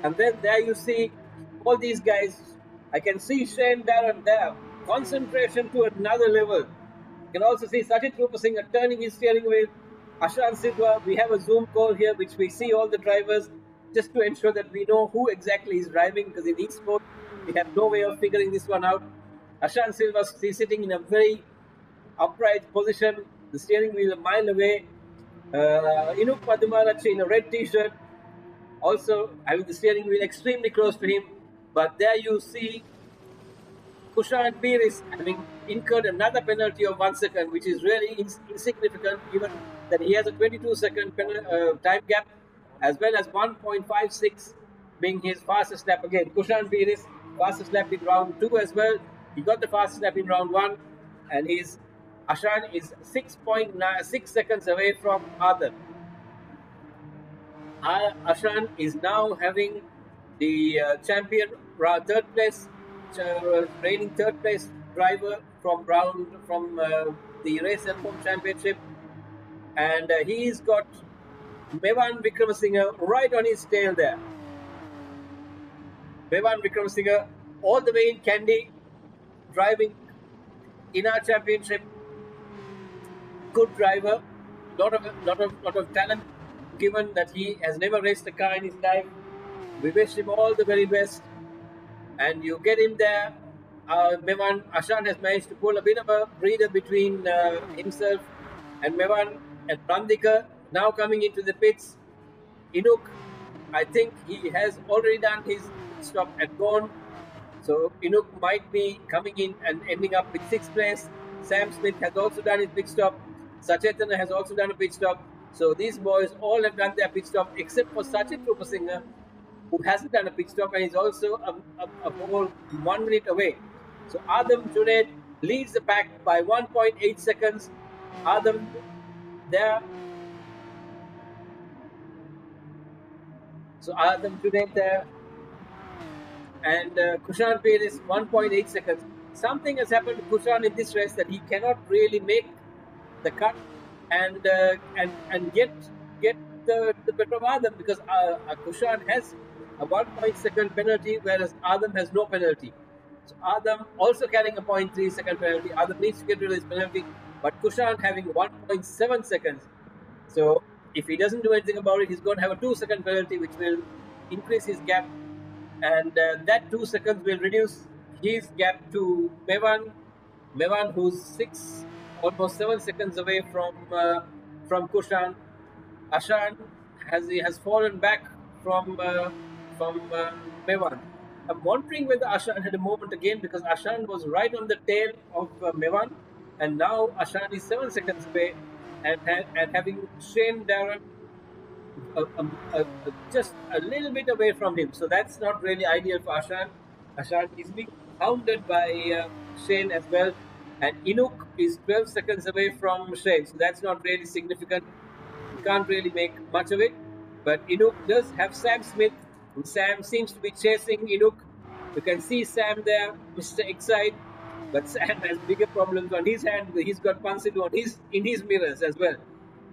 Speaker 1: And then there you see all these guys. I can see Shane Darren there. Concentration to another level. You can also see Sajid Rupasinghe turning his steering wheel. Ashan Sidwa, we have a Zoom call here which we see all the drivers just to ensure that we know who exactly is driving, because in each sport we have no way of figuring this one out. Ashan Silva is sitting in a very upright position, the steering wheel a mile away. Inuk Padumarachi in a red t-shirt, also having the steering wheel extremely close to him. But there you see Kushan Pires having incurred another penalty of 1 second, which is really insignificant, given that he has a 22-second time gap, as well as 1.56 being his fastest lap again. Kushan Pires, fastest lap in round 2 as well. He got the fastest lap in round 1, and Ashan is 6.6 seconds away from Adam. Ashan is now having the champion, third place, reigning third place driver from the Race at Home Championship, and he's got Mevan Vikramasinghe right on his tail there. Mevan Vikramasinghe all the way in Kandy, driving in our championship. Good driver, lot of talent, given that he has never raced a car in his life. We wish him all the very best. And you get him there. Mevan, Ashan has managed to pull a bit of a breather between himself and Mevan and Brandika now coming into the pits. Inuk, I think he has already done his stop and gone So Inuk might be coming in and ending up with 6th place. Sam Smith has also done his pit stop. Sachetana has also done a pit stop. So these boys all have done their pit stop except for Sachin Rupasinghe, who hasn't done a pit stop and is also a whole 1 minute away. So Adam Junaid leads the pack by 1.8 seconds. Adam there. So Adam Junaid there. And Kushan Pale is 1.8 seconds. Something has happened to Kushan in this race that he cannot really make the cut and get the better of Adam, because Kushan has a 1 second penalty, whereas Adam has no penalty. So Adam also carrying a 0.3 second penalty. Adam needs to get rid of his penalty, but Kushan having 1.7 seconds. So if he doesn't do anything about it, he's going to have a 2-second penalty, which will increase his gap, and that 2 seconds will reduce his gap to Mevan. Mevan, who's almost 7 seconds away from Kushan. Ashan has fallen back from Mevan. I'm wondering whether Ashan had a moment again, because Ashan was right on the tail of Mevan, and now Ashan is 7 seconds away and having Shane Darren just a little bit away from him. So that's not really ideal for Ashan. Ashan is being hounded by Shane as well. And Inuk is 12 seconds away from Shane. So that's not really significant. You can't really make much of it. But Inuk does have Sam Smith. And Sam seems to be chasing Inuk. You can see Sam there, Mr. Excite. But Sam has bigger problems on his hand. He's got Pansidu in his mirrors as well.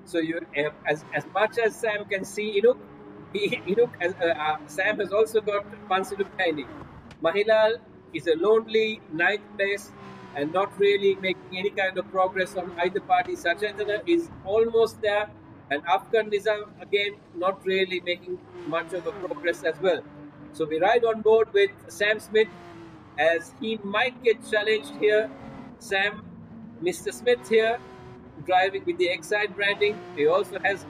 Speaker 1: So you, as much as Sam can see Inuk, Sam has also got Pansidu behind him. Mahilal is a lonely 9th place and not really making any kind of progress on either party. Sachetana is almost there, and Afghan Nizam again not really making much of a progress as well. So we ride on board with Sam Smith, as he might get challenged here. Sam, Mr. Smith here, driving with the Excite branding. He also has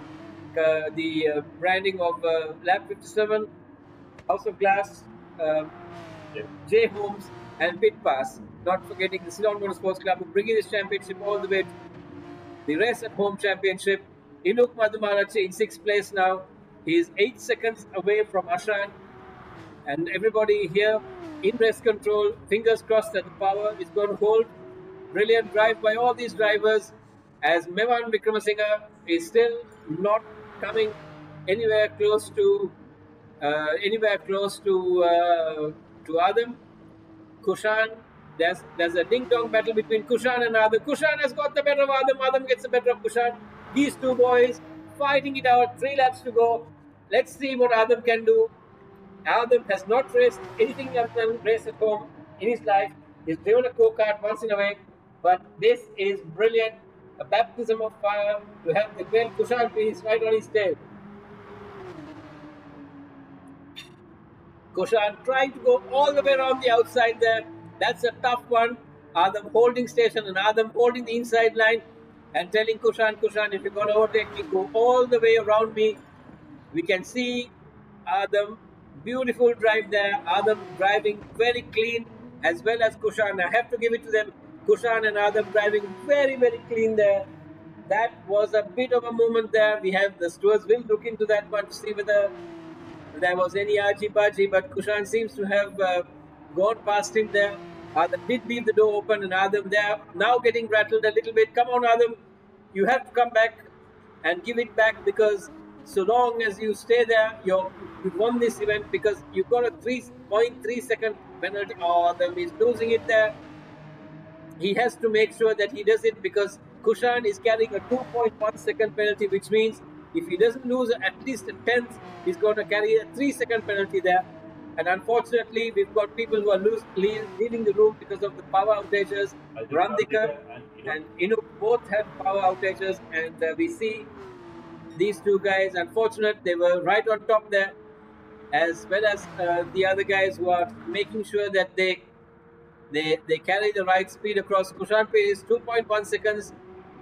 Speaker 1: the branding of Lab 57, House of Glass, J Homes, and Pit Pass. Not forgetting the Ceylon Motorsports Club, who bringing this championship all the way to the Race at Home Championship. Inuk Madhumarachi in 6th place now. He is 8 seconds away from Ashan. And everybody here in race control, fingers crossed that the power is going to hold. Brilliant drive by all these drivers, as Mevan Vikramasinghe is still not coming anywhere close to Adam. Kushan, there's a ding-dong battle between Kushan and Adam. Kushan has got the better of Adam. Adam gets the better of Kushan. These two boys fighting it out. 3 laps to go. Let's see what Adam can do. Adam has not raced anything other than race at home in his life. He's driven a go-kart once in a way, but this is brilliant. A baptism of fire to have the great Kushan piece right on his tail. Kushan trying to go all the way around the outside there. That's a tough one. Adam holding station and Adam holding the inside line and telling Kushan, if you're going to overtake me, go all the way around me. We can see Adam, beautiful drive there. Adam driving very clean, as well as Kushan. I have to give it to them. Kushan and Adam driving very, very clean there. That was a bit of a moment there. We have the stewards will look into that one to see whether there was any argy-bargy, but Kushan seems to have gone past him there. Adam did leave the door open, and Adam there now getting rattled a little bit. Come on, Adam, you have to come back and give it back, because so long as you stay there, you've won this event, because you've got a 3.3 second penalty. Oh, Adam is losing it there. He has to make sure that he does it, because Kushan is carrying a 2.1 second penalty, which means if he doesn't lose at least a 10th, he's going to carry a 3-second penalty there. And unfortunately, we've got people who are leaving the room because of the power outages. Randika and Inuk both had power outages, and we see these two guys, unfortunate, they were right on top there, as well as the other guys who are making sure that they carry the right speed across. Kushan is 2.1 seconds,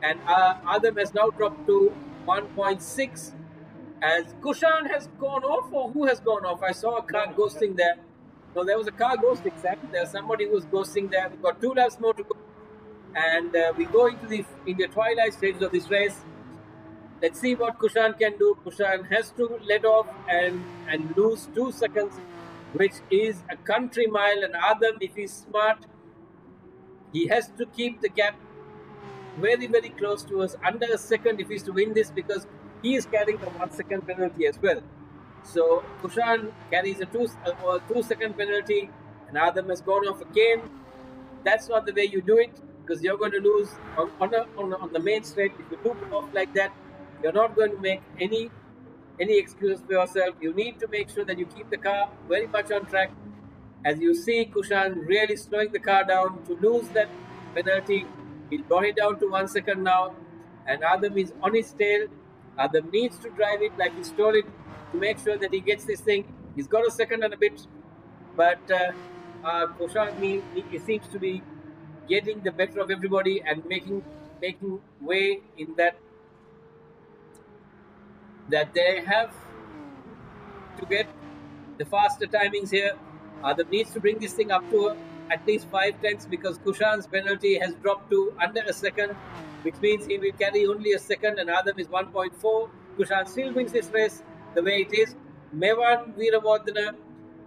Speaker 1: and Adam has now dropped to 1.6. As Kushan has gone off, or who has gone off? I saw a car ghosting there. No, there was a car ghosting, Sam. There's somebody who was ghosting there. We've got 2 laps more to go. And we go into the twilight stages of this race. Let's see what Kushan can do. Kushan has to let off and lose 2 seconds, which is a country mile. And Adam, if he's smart, he has to keep the gap very, very close to us, under a second if he's to win this, because he is carrying the 1 second penalty as well. So Kushan carries a 2 second penalty, and Adam has gone off again. That's not the way you do it, because you're going to lose on the main straight. If you do go off like that, you're not going to make any excuses for yourself. You need to make sure that you keep the car very much on track. As you see, Kushan really slowing the car down to lose that penalty. He's brought it down to 1 second now, and Adam is on his tail. Adam needs to drive it like he stole it to make sure that he gets this thing. He's got a second and a bit, but Kushan he seems to be getting the better of everybody and making way in that they have to get the faster timings here. Adam needs to bring this thing up to at least 5 tenths, because Kushan's penalty has dropped to under a second, which means he will carry only a second, and Adam is 1.4. Kushan still wins this race the way it is. Mevan Veeravardhana,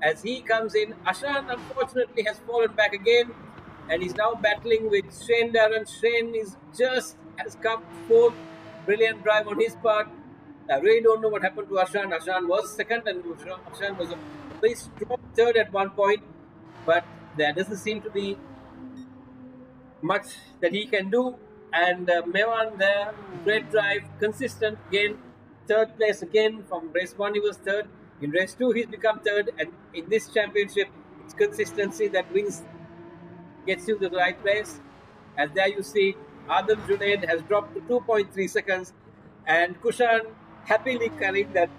Speaker 1: as he comes in. Ashan unfortunately has fallen back again, and he's now battling with Shane Darren. Shane has come fourth. Brilliant drive on his part. I really don't know what happened to Ashan. Ashan was second, and Ashan was a very strong third at one point, but there doesn't seem to be much that he can do. And Mevan there, great drive, consistent again, third place again. From race 1 he was third, in race 2 he's become third, and in this championship it's consistency that gets you to the right place. And there you see Adam Junaid has dropped to 2.3 seconds, and Kushan happily carrying that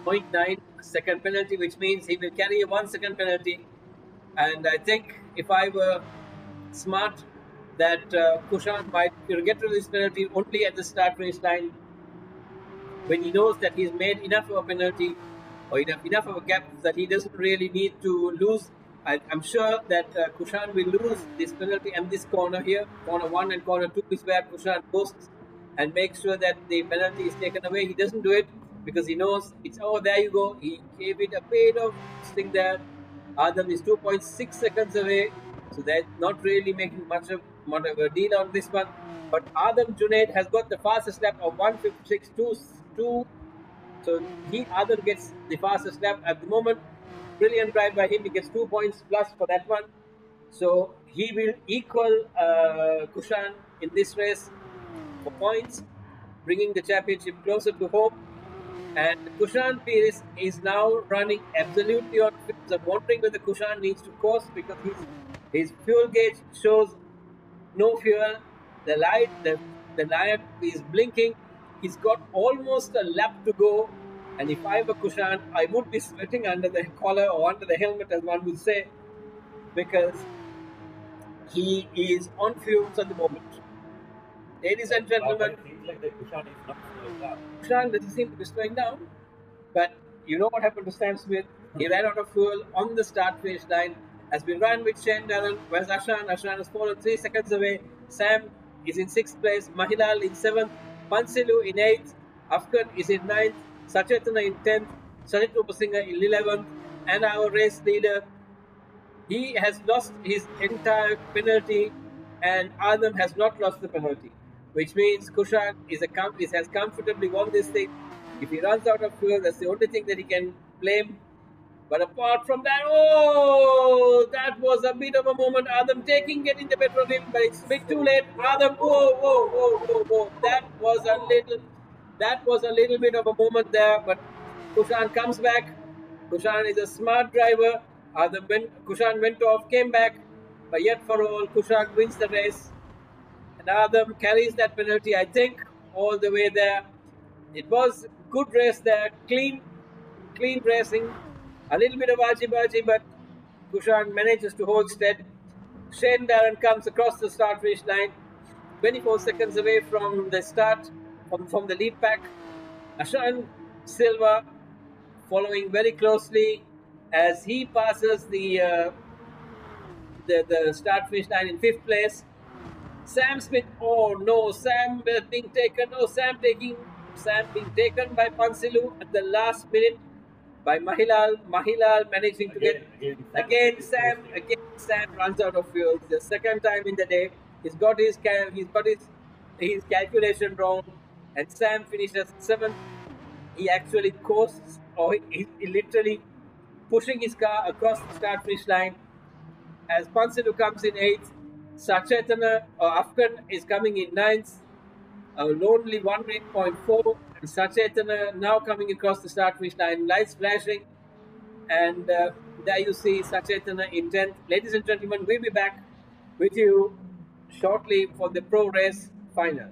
Speaker 1: 0.9 second penalty, which means he will carry a 1 second penalty. And I think if I were smart, that Kushan might get rid of this penalty only at the start finish line, when he knows that he's made enough of a penalty or enough of a gap that he doesn't really need to lose. I'm sure that Kushan will lose this penalty and this corner here. Corner 1 and corner 2 is where Kushan posts and makes sure that the penalty is taken away. He doesn't do it because he knows it's, oh, there you go. He gave it a bit of sting there. Adam is 2.6 seconds away, so they're not really making much of a deal on this one. But Adam Junaid has got the fastest lap of 156.22. So Adam gets the fastest lap at the moment. Brilliant drive by him. He gets 2 points plus for that one. So he will equal Kushan in this race for points, bringing the championship closer to home. And Kushan Pires is now running absolutely on fumes. I'm wondering whether Kushan needs to course, because his fuel gauge shows no fuel. The light is blinking. He's got almost a lap to go. And if I were Kushan, I would be sweating under the collar or under the helmet, as one would say, because he is on fumes at the moment. Ladies and gentlemen,
Speaker 2: it seems like that Kushan is not slowing down.
Speaker 1: Kushan doesn't seem to be slowing down, but you know what happened to Sam Smith? He ran out of fuel on the start finish line. Has been run with Shane Darren. Where's Ashan? Ashan has fallen 3 seconds away. Sam is in 6th place. Mahilal in 7th. Pansilu in 8th. Afghan is in 9th. Sachetana in 10th. Sajit Upasinghe in 11th. And our race leader, he has lost his entire penalty, and Adam has not lost the penalty, which means Kushan has comfortably won this thing. If he runs out of fuel, that's the only thing that he can blame. But apart from that, that was a bit of a moment. Adam getting the better of him, but it's a bit too late. Adam, whoa. That was a little bit of a moment there, but Kushan comes back. Kushan is a smart driver. Kushan went off, came back, but yet for all, Kushan wins the race. And Adam carries that penalty, I think, all the way there. It was good race there, clean racing. A little bit of argy-bargy, but Kushan manages to hold steady. Shane Darren comes across the start finish line, 24 seconds away from the start, from the lead pack. Ashan Silva following very closely. as he passes the start finish line in fifth place. Sam Smith, oh no, Sam being taken, oh Sam being taken by Pansilu at the last minute by Mahilal. Mahilal managing to get again Sam runs out of fuel. The second time in the day, he's got his calculation wrong, and Sam finishes seventh. He actually coasts, or he literally pushing his car across the start finish line as Pansilu comes in eighth. Sachetana or Afghan is coming in ninth. A lonely 1 minute 0.4, and Sachetana now coming across the start finish line, lights flashing, and there you see Sachetana in 10th. Ladies and gentlemen, we'll be back with you shortly for the pro race final.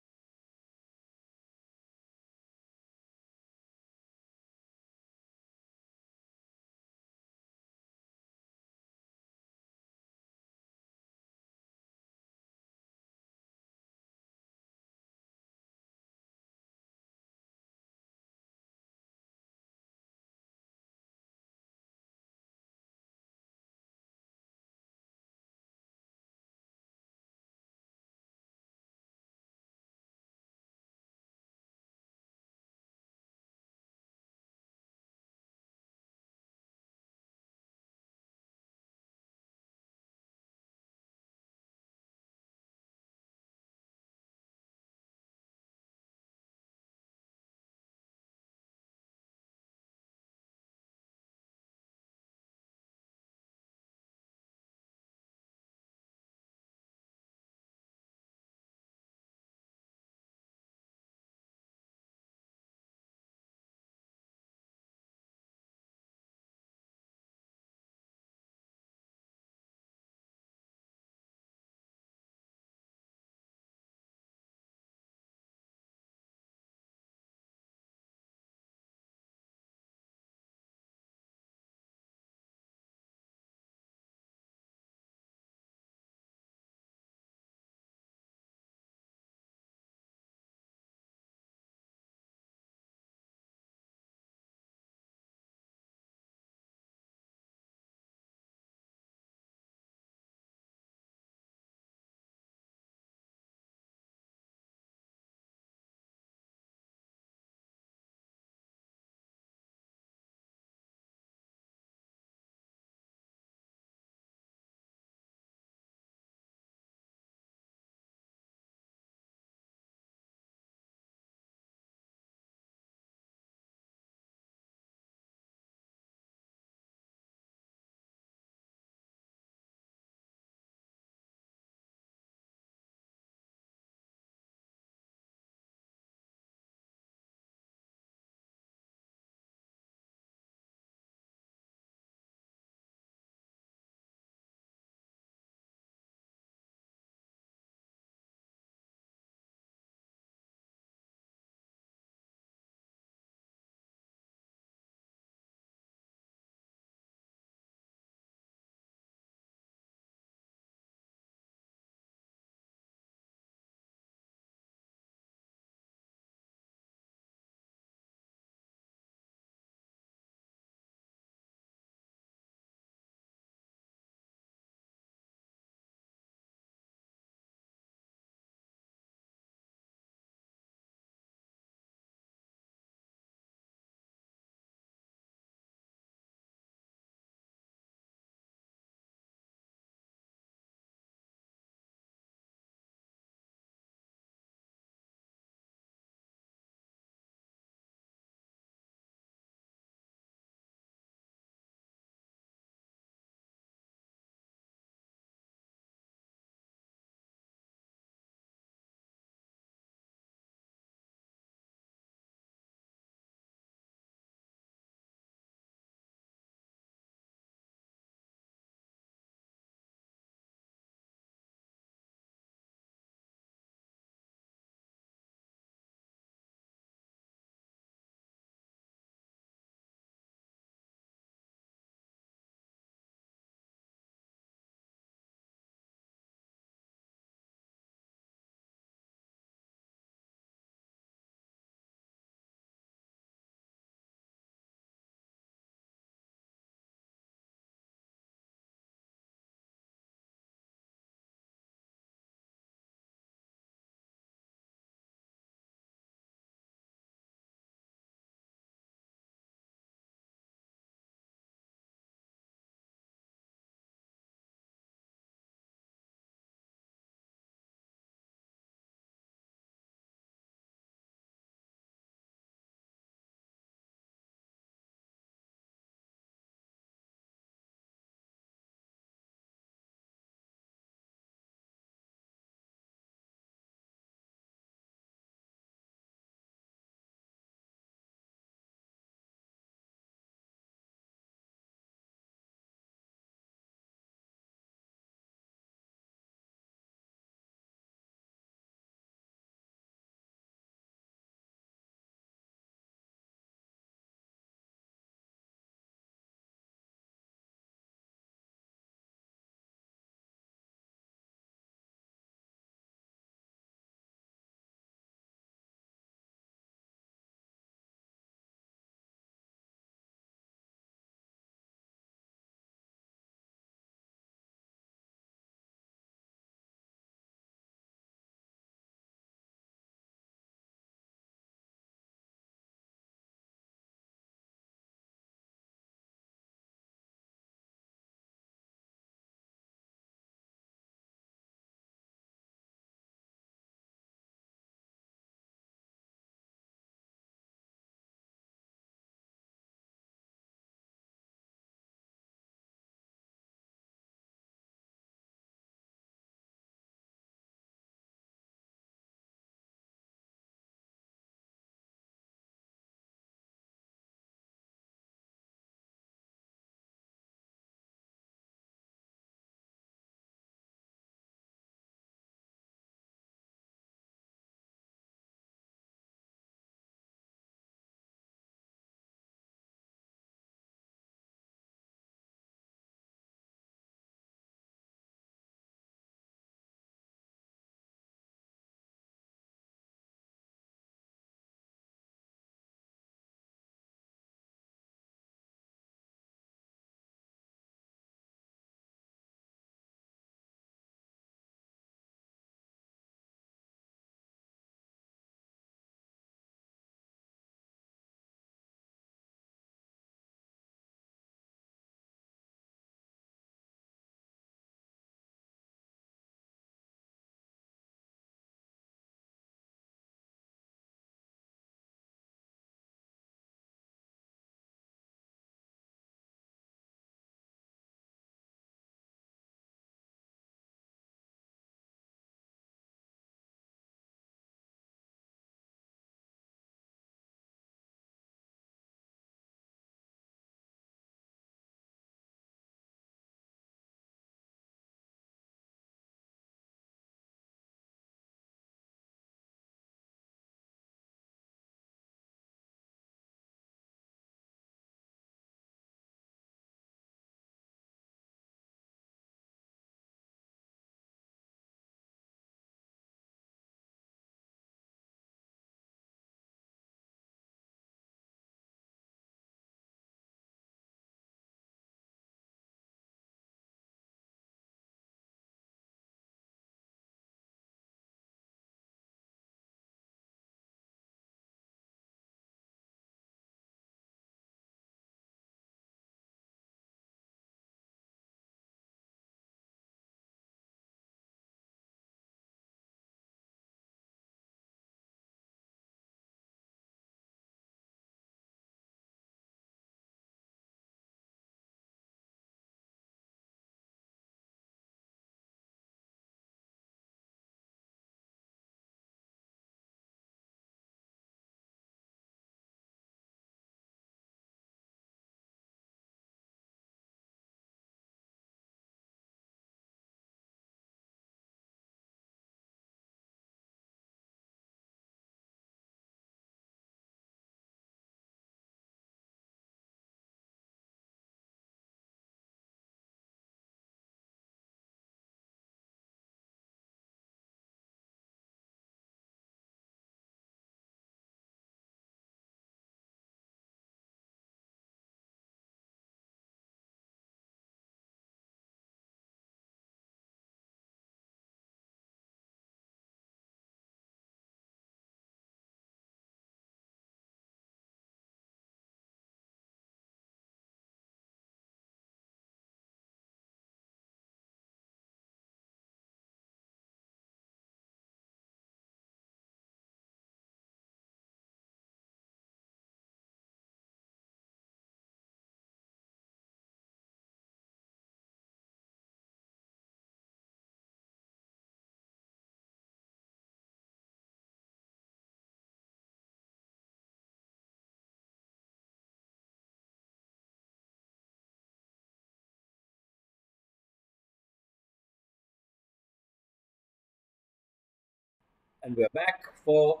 Speaker 1: And we're back for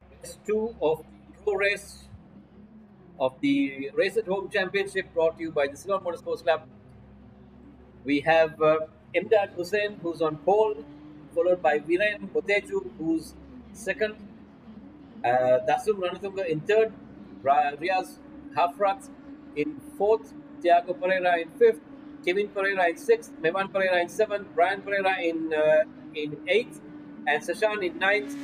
Speaker 1: race 2 of the pro race of the Race at Home Championship brought to you by the Ceylon Motorsports Club. We have Imdad Hussain, who's on pole, followed by Viren Boteju, who's second, Dasum Ranatunga in third, Riaz Hafrat in fourth, Thiago Pereira in fifth, Kevin Pereira in sixth, Mevan Pereira in seventh, Brian Pereira in eighth, and Sashan in ninth.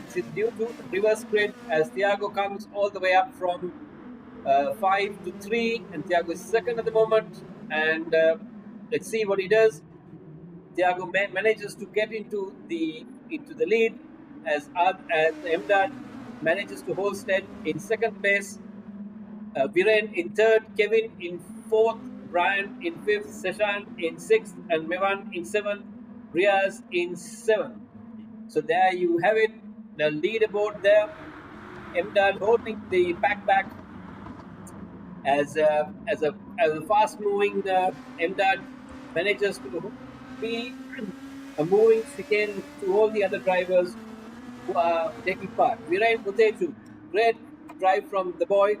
Speaker 1: This is due to reverse grid as Thiago comes all the way up from 5 to 3, and Thiago is second at the moment. And let's see what he does. Thiago manages to get into the lead as Emdad manages to hold steady in second place. Viren in third, Kevin in fourth, Brian in fifth, Seshan in sixth, and Mevan in seventh, Riaz in seventh. So there you have it, the leaderboard there. Emdad holding the pack back as a fast-moving Emdad manages to be a moving chicane to all the other drivers who are taking part. Viren Boteju, great drive from the boy.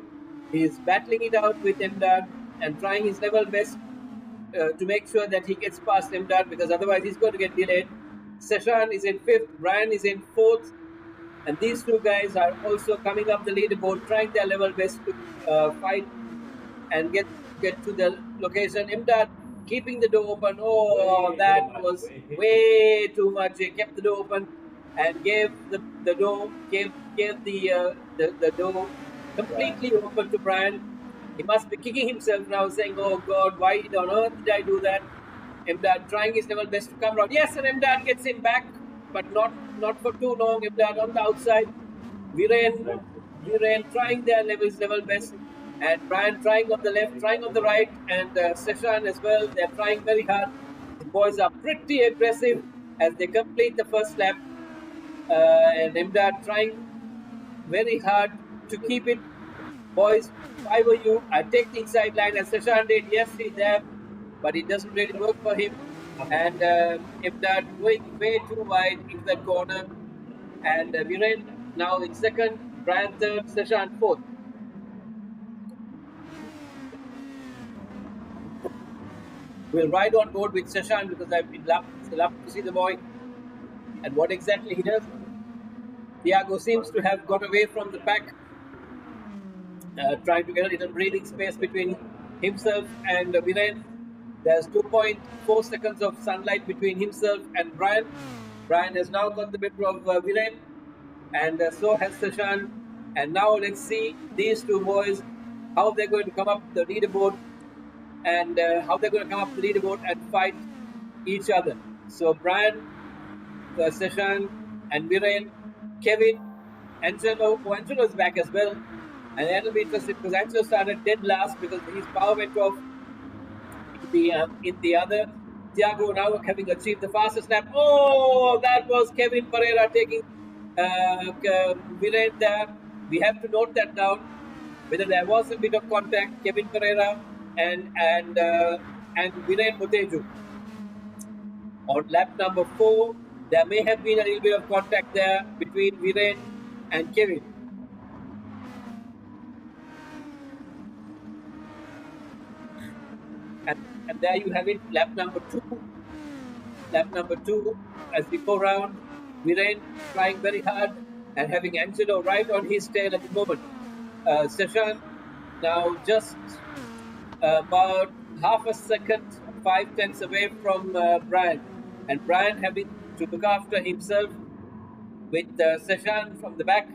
Speaker 1: He's battling it out with Emdad and trying his level best to make sure that he gets past Emdad, because otherwise he's going to get delayed. Seshan is in fifth, Brian is in fourth, and these two guys are also coming up the leaderboard, trying their level best to fight and get to the location. Imdad keeping the door open. Oh, that was way too much. He kept the door open and gave the door the door completely open to Brian. He must be kicking himself now, saying, "Oh God, why on earth did I do that?" Imdad trying his level best to come around. Yes, and Imdad gets him back, but not for too long. Imdad on the outside. Viren trying their level best, and Brian trying on the left, trying on the right, and Seshan as well. They're trying very hard. The boys are pretty aggressive as they complete the first lap, and Imdad trying very hard to keep it. Boys, if I were you, I'd take the inside line as Seshan did. Yes, he's there, but it doesn't really work for him. And Imdad going way too wide into that corner. And Viren now in second, Brian third, Seshan fourth. We'll ride on board with Seshan because I've been love to see the boy and what exactly he does. Thiago seems to have got away from the pack, trying to get a little breathing space between himself and Viren. There's 2.4 seconds of sunlight between himself and Brian. Brian has now got the better of Viren, and so has Seshan. And now let's see these two boys, how they're going to come up the leaderboard, and how they're going to come up the leaderboard and fight each other. So Brian, Seshan, and Viren, Kevin, Angelo. Oh, Angelo's back as well. And that'll be interesting because Angelo started dead last because his power went off in the other. Thiago now having achieved the fastest lap. Oh, that was Kevin Pereira taking Viren there. We have to note that down, whether there was a bit of contact. Kevin Pereira and Viren Boteju. On lap number 4, there may have been a little bit of contact there between Viren and Kevin. And there you have it, lap number 2. Lap number 2, as we go round, Viren trying very hard and having Angelo right on his tail at the moment. Seshan now just about half a second, 5/10 away from Brian. And Brian having to look after himself with Seshan from the back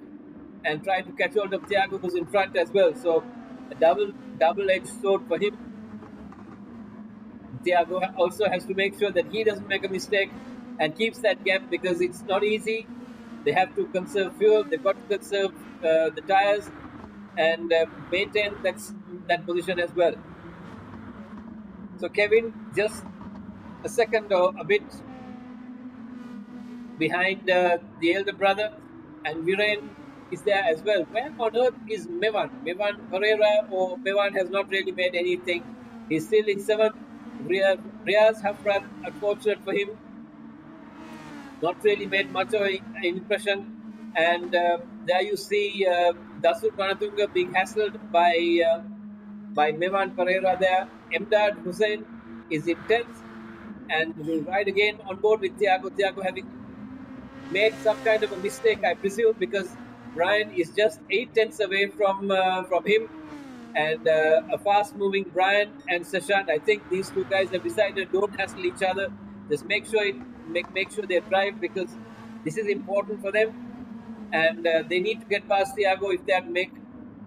Speaker 1: and trying to catch hold of Thiago, who's in front as well. So a double-edged sword for him. Thiago also has to make sure that he doesn't make a mistake and keeps that gap, because it's not easy. They have to conserve fuel. They've got to conserve the tires and maintain that position as well. So Kevin just a second or a bit behind the elder brother, and Viren is there as well. Where on earth is Mevan? Mevan Pereira, or Mevan has not really made anything. He's still in 7th. Riaz Hafrat, unfortunate for him. not really made much of an impression. And there you see Dasur Panatunga being hassled by Mevan Pereira there. Emdad Hussein is in 10th and will ride again on board with Thiago. Thiago having made some kind of a mistake, I presume, because Brian is just 8 tenths away from him, and a fast-moving Brian and Sashant. I think these two guys have decided don't hassle each other. Just make sure they drive, because this is important for them, and they need to get past Thiago if they have to make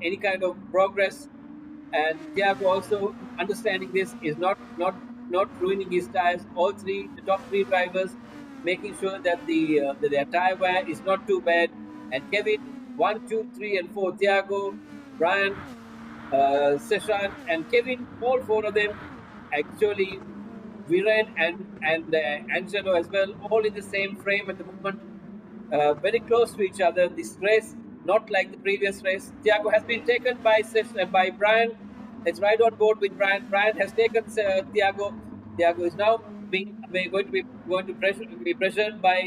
Speaker 1: any kind of progress. And Thiago also understanding this is not ruining his tires. All three, the top three drivers, making sure that that their tire wear is not too bad. And Kevin, 1, 2, 3, and 4. Thiago, Brian, Seshan, and Kevin, all four of them actually, Viren and Angelo as well, all in the same frame at the moment, very close to each other. This race, not like the previous race. Thiago has been taken by Brian. Let's ride on board with Brian. Brian has taken Thiago. Thiago is now going to be pressured by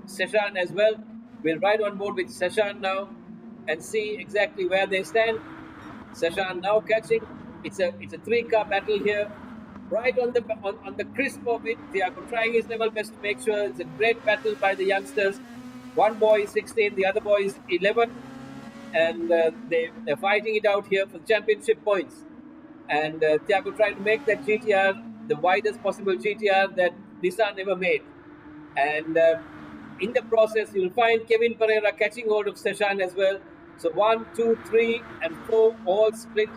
Speaker 1: Seshan as well. We'll ride on board with Seshan now and see exactly where they stand. Seshan now catching. It's a three-car battle here, right on the crisp of it. Thiago trying his level best to make sure it's a great battle by the youngsters. One boy is 16, the other boy is 11, and they're fighting it out here for championship points. And Thiago trying to make that GTR the widest possible GTR that Nissan ever made. And in the process, you'll find Kevin Pereira catching hold of Seshan as well. So 1, 2, 3, and 4 all split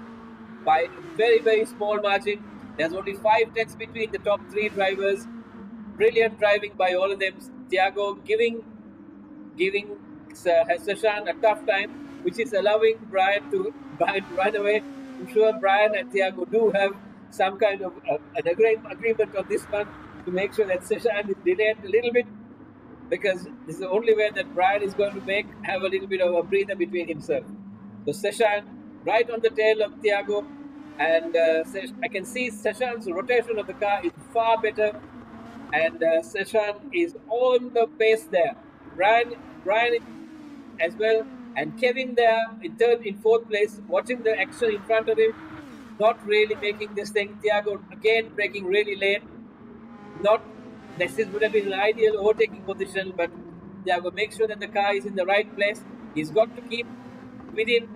Speaker 1: by a very, very small margin. There's only 5 tenths between the top three drivers. Brilliant driving by all of them. Thiago giving Seshan a tough time, which is allowing Brian to run away. I'm sure Brian and Thiago do have some kind of an agreement on this one to make sure that Seshan is delayed a little bit, because this is the only way that Brian is going to have a little bit of a breather between himself. So Seshan right on the tail of Thiago, and I can see Seshan's rotation of the car is far better, and Seshan is on the pace there. Brian as well, and Kevin there in fourth place, watching the action in front of him, not really making this thing. Thiago again braking really late. This would have been an ideal overtaking position, but Thiago makes sure that the car is in the right place. He's got to keep within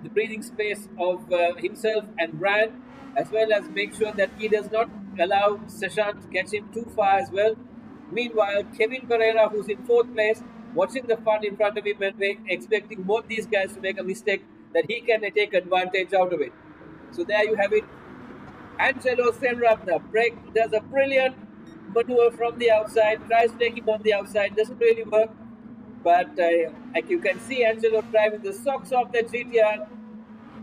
Speaker 1: the breathing space of himself and Brian, as well as make sure that he does not allow Seshan to catch him too far as well. Meanwhile, Kevin Pereira, who's in fourth place, watching the fun in front of him and expecting both these guys to make a mistake that he can take advantage out of it. So there you have it. Angelo Senratna does a brilliant maneuver from the outside, tries to take him on the outside, doesn't really work. But like you can see Angelo driving the socks off that GTR.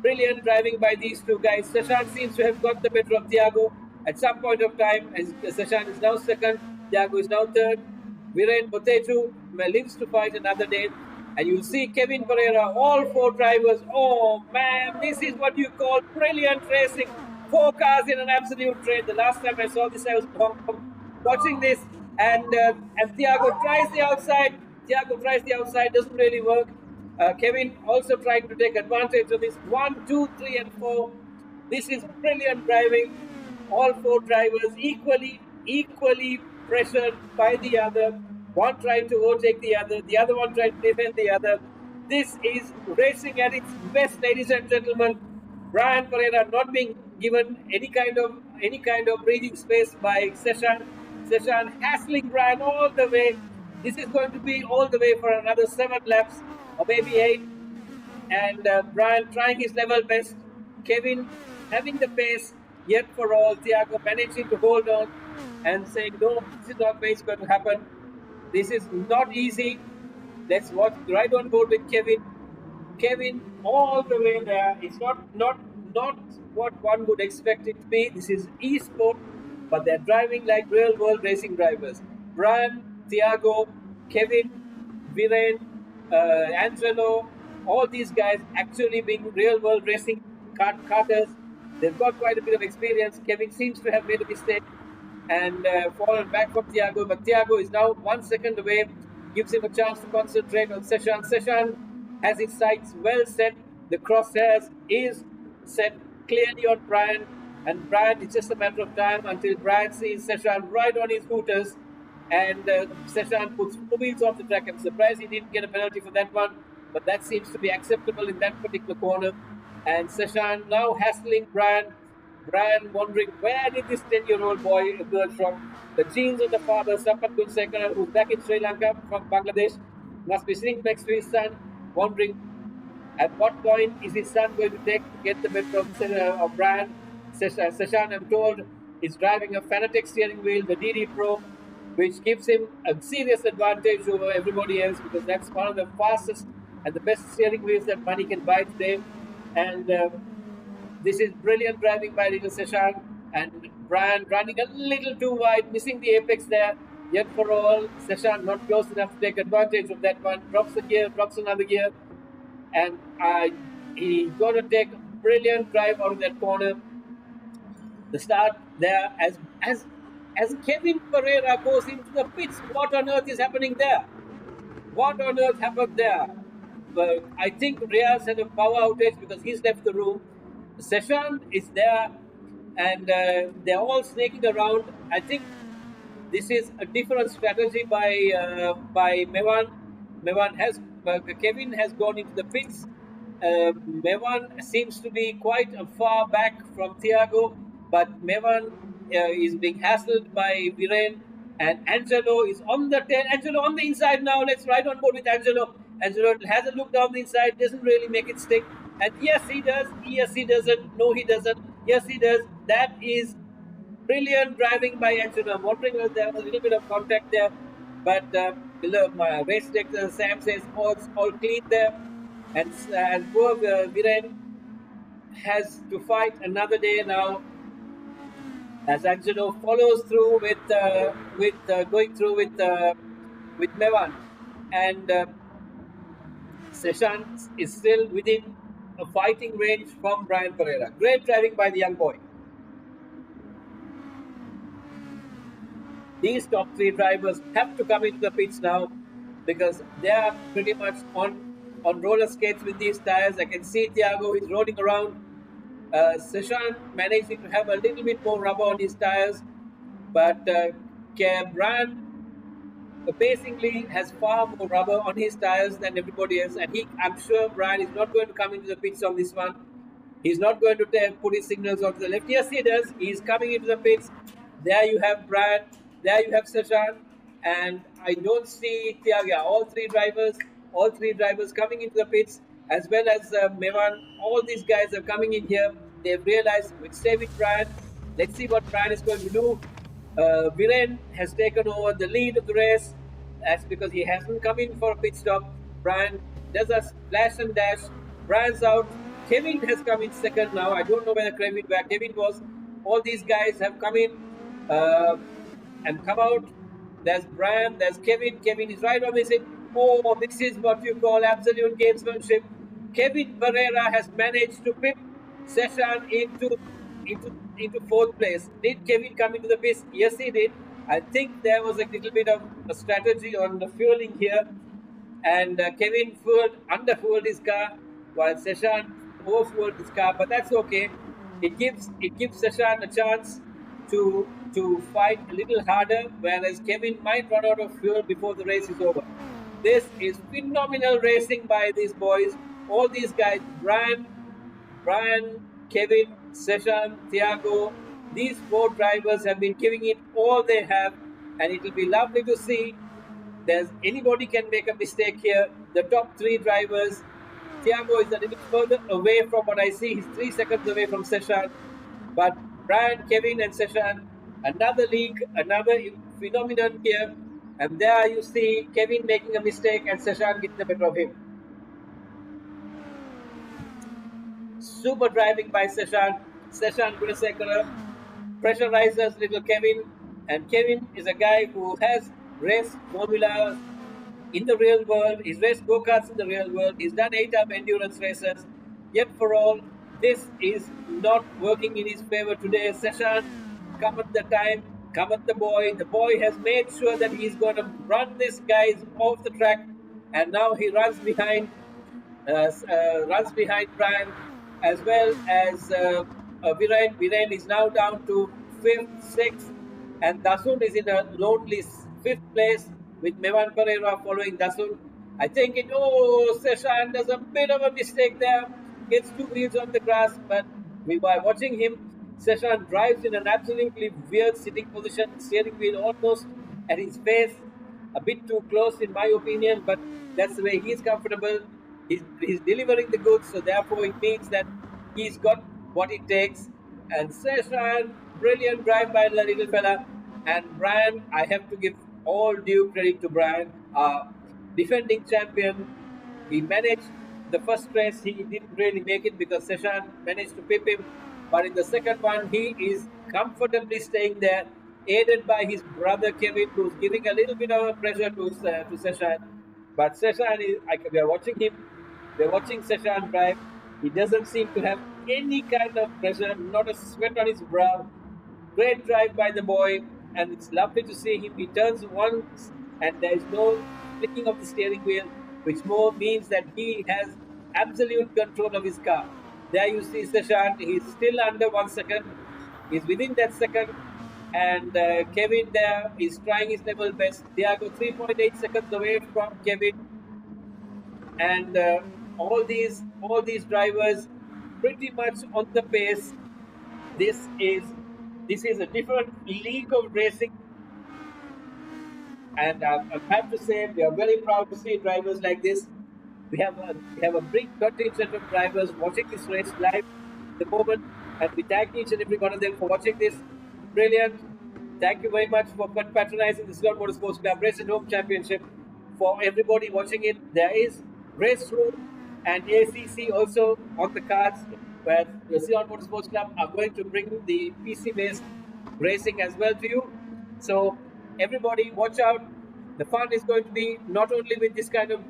Speaker 1: Brilliant driving by these two guys. Seshan seems to have got the better of Thiago at some point of time. As Seshan is now second, Thiago is now third. Viren Boteju lives to fight another day. And you'll see Kevin Pereira, all four drivers. Oh man, this is what you call brilliant racing. 4 cars in an absolute train. The last time I saw this, I was in Hong Kong watching this, and Thiago tries the outside. Thiago tries the outside, doesn't really work. Kevin also trying to take advantage of this. 1, 2, 3, and 4. This is brilliant driving. All 4 drivers equally pressured by the other. One trying to overtake the other one trying to defend the other. This is racing at its best, ladies and gentlemen. Brian Pereira not being given any kind of breathing space by Seshan. Seshan hassling Brian all the way. This is going to be all the way for another 7 laps or maybe 8. And Brian trying his level best. Kevin having the pace yet for all. Thiago managing to hold on and saying, no, this is not where it's going to happen. This is not easy. Let's watch right on board with Kevin. Kevin all the way there. It's not what one would expect it to be. This is e-sport, but they're driving like real world racing drivers. Brian, Thiago, Kevin, Viren, Angelo, all these guys actually being real world racing karters. They've got quite a bit of experience. Kevin seems to have made a mistake. and fallen back from Thiago. But Thiago is now 1 second away, gives him a chance to concentrate on Seshan. Seshan has his sights well set. The crosshairs is set clearly on Brian, and Brian, it's just a matter of time until Brian sees Seshan right on his hooters, and Seshan puts 4 wheels off the track. I'm surprised he didn't get a penalty for that one, but that seems to be acceptable in that particular corner. And Seshan now hassling Brian. Brian wondering where did this 10-year-old boy emerge from? The genes of the father, Sampath Gunsekar, who's back in Sri Lanka from Bangladesh, must be sitting next to his son, wondering at what point is his son going to take to get the better of Brian. Seshan, I'm told, is driving a Fanatec steering wheel, the DD Pro, which gives him a serious advantage over everybody else because that's one of the fastest and the best steering wheels that money can buy today. And this is brilliant driving by little Seshan, and Brian running a little too wide, missing the apex there. Yet for all, Seshan not close enough to take advantage of that one. Drops a gear, drops another gear, and he's going to take a brilliant drive out of that corner. The start there as Kevin Pereira goes into the pits. What on earth is happening there? What on earth happened there? But I think Riaz had a power outage because he's left the room. Seshan is there, and they're all snaking around. I think this is a different strategy by Mevan. Kevin has gone into the pits. Mevan seems to be quite far back from Thiago, but Mevan is being hassled by Viren, and Angelo is on the tail. Angelo on the inside now. Let's ride on board with Angelo. Angelo has a look down the inside, doesn't really make it stick. And yes, he does. Yes, he doesn't. No, he doesn't. Yes, he does. That is brilliant driving by Angelo. I'm wondering if there was a little bit of contact there, but my race director Sam says all clean there, and poor Viren has to fight another day now as Angelo follows through with going through with Mevan, and Seshan is still within a fighting range from Brian Pereira. Great driving by the young boy. These top three drivers have to come into the pits now because they are pretty much on roller skates with these tires. I can see Thiago is rolling around. Seshan managing to have a little bit more rubber on his tires, but Brian basically has far more rubber on his tires than everybody else, and I'm sure Brian is not going to come into the pits on this one. He's not going to put his signals onto the left. Yes, he does. He's coming into the pits. There you have Brian. There you have Seshan. And I don't see Thiago. All three drivers coming into the pits, as well as Mevan. All these guys are coming in here. They've realized, we'll stay with Brian. Let's see what Brian is going to do. Viren has taken over the lead of the race. That's because he hasn't come in for a pit stop. Brian does a splash and dash. Brian's out. Kevin has come in second now. I don't know where Kevin was. All these guys have come in and come out. There's Brian, there's Kevin. Kevin is right on his hip. Oh, this is what you call absolute gamesmanship. Kevin Pereira has managed to pip Seshan into fourth place. Did Kevin come into the pits? Yes, he did. I think there was a little bit of a strategy on the fueling here, and Kevin underfueled his car while Seshan overfueled his car, but that's okay. It gives Seshan a chance to fight a little harder, whereas Kevin might run out of fuel before the race is over. This is phenomenal racing by these boys. All these guys, Brian, Kevin, Seshan, Thiago, these four drivers have been giving it all they have, and it will be lovely to see. Anybody can make a mistake here. The top three drivers, Thiago is a little further away from what I see. He's 3 seconds away from Seshan. But Brian, Kevin, and Seshan, another league, another phenomenon here. And there you see Kevin making a mistake and Seshan getting the better of him. Super driving by Seshan. Seshan Gunasekara pressurizes little Kevin. And Kevin is a guy who has raced Formula in the real world. He's raced go-karts in the real world. He's done 8-up endurance races. Yet for all, this is not working in his favor today. Seshan come at the time, come at the boy. The boy has made sure that he's going to run this guy off the track, and now he runs behind Brian, as well as Viren. Viren is now down to fifth, sixth, and Dasun is in a lonely fifth place with Mevan Pereira following Dasun. I think Seshan does a bit of a mistake there, gets two wheels on the grass, but by watching him, Seshan drives in an absolutely weird sitting position, steering wheel almost at his face, a bit too close in my opinion, but that's the way he's comfortable. He's delivering the goods, so therefore it means that he's got what it takes. And Seshan, brilliant drive by the little fella. And Brian, I have to give all due credit to Brian, defending champion. He managed the first race, he didn't really make it because Seshan managed to pip him. But in the second one, he is comfortably staying there, aided by his brother Kevin, who's giving a little bit of pressure to Seshan. But Seshan is, we are watching him, we're watching Seshan drive. He doesn't seem to have any kind of pressure, not a sweat on his brow. Great drive by the boy, and it's lovely to see him. He turns once, and there is no flicking of the steering wheel, which more means that he has absolute control of his car. There you see Seshan, he's still under 1 second. He's within that second, and Kevin there is trying his level best. Thiago 3.8 seconds away from Kevin, and all these drivers pretty much on the pace. This is a different league of racing, and I have to say we are very proud to see drivers like this. We have a big contingent of drivers watching this race live at the moment, and we thank each and every one of them for watching this. Brilliant. Thank you very much for patronizing the Ceylon Motorsports Club Race and Home Championship. For everybody watching it, there is Race Room and ACC also on the cards, where the Ceylon Motorsports Club are going to bring the PC-based racing as well to you. So everybody watch out. The fun is going to be not only with this kind of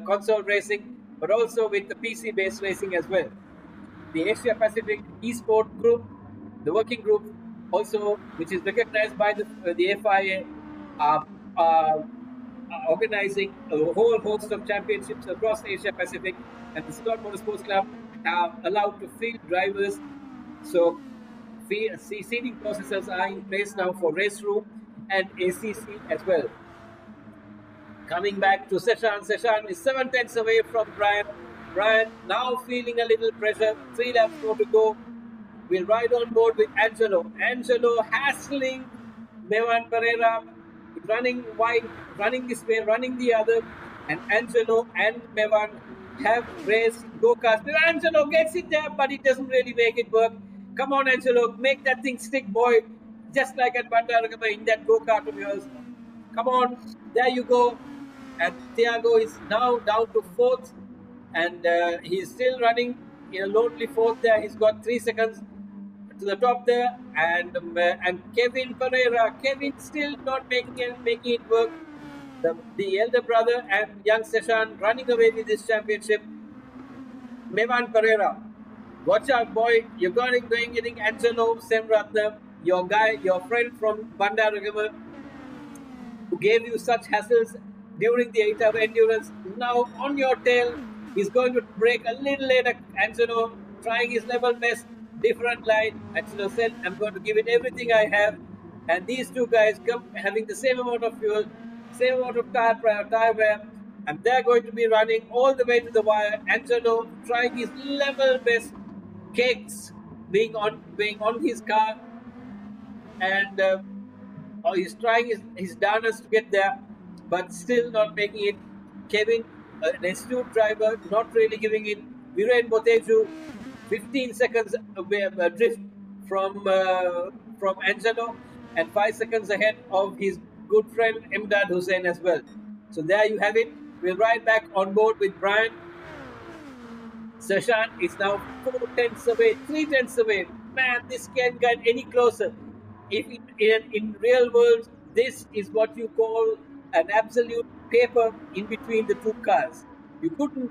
Speaker 1: console racing, but also with the PC-based racing as well. The Asia Pacific Esport Group, the working group, also which is recognized by the FIA, are organizing a whole host of championships across Asia Pacific, and the Ceylon Motorsports Club are allowed to field drivers. So seating processes are in place now for Race Room and ACC as well. Coming back to Seshan. Seshan is 7 tenths away from Brian. Brian now feeling a little pressure. 3 laps more to go. We'll ride on board with Angelo. Angelo hassling Mevan Pereira, running wide, running this way, running the other. And Angelo and Mevan have raced go-karts. Angelo gets it there, but it doesn't really make it work. Come on, Angelo, make that thing stick, boy. Just like at Bandaragama in that go-kart of yours. Come on, there you go. And Thiago is now down to 4th, and he's still running in a lonely 4th there. He's got 3 seconds to the top there, and Kevin Pereira, Kevin still not making it work. The elder brother and young Seshan running away with this championship. Mevan Pereira, watch out, boy. You're getting Angelo Semratnam, your guy, your friend from Bandaragama, who gave you such hassles during the 8-hour endurance. Now on your tail, he's going to break a little later. Angelo trying his level best, different line. Angelo said, I'm going to give it everything I have. And these two guys come having the same amount of fuel, same amount of tire wear, and they're going to be running all the way to the wire. Angelo trying his level best, cakes being on his car, and he's trying his darnest to get there, but still not making it. Kevin, an astute driver, not really giving it. Viren Boteju, 15 seconds drift from Angelo, and 5 seconds ahead of his good friend Imdad Hussain as well. So there you have it. We'll ride back on board with Brian. Seshan is now 4 tenths away, 3 tenths away. Man, this can't get any closer. If in real world, this is what you call an absolute paper in between the two cars. You couldn't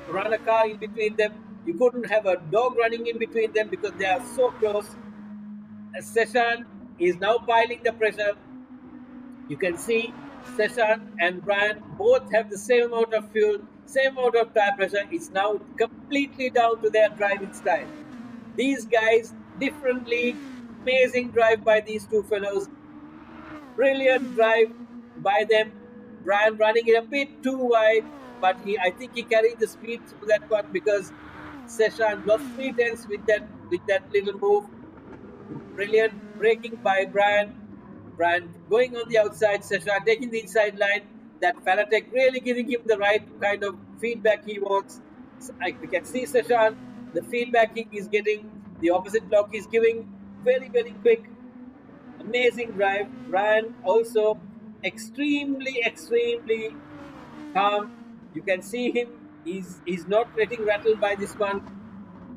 Speaker 1: run a car in between them. You couldn't have a dog running in between them because they are so close. Seshan is now piling the pressure. You can see Seshan and Brian both have the same amount of fuel, same amount of tire pressure. It's now completely down to their driving style. These guys, differently, amazing drive by these two fellows. Brilliant drive by them. Brian running it a bit too wide, but I think he carried the speed through that one because Seshan lost 3 tenths with that little move. Brilliant braking by Brian. Brian going on the outside, Seshan taking the inside line. That Fanatec really giving him the right kind of feedback he wants. We can see Seshan, the feedback he is getting, the opposite block he's giving, very, very quick. Amazing drive. Brian also extremely, extremely calm. You can see him. He's not getting rattled by this one.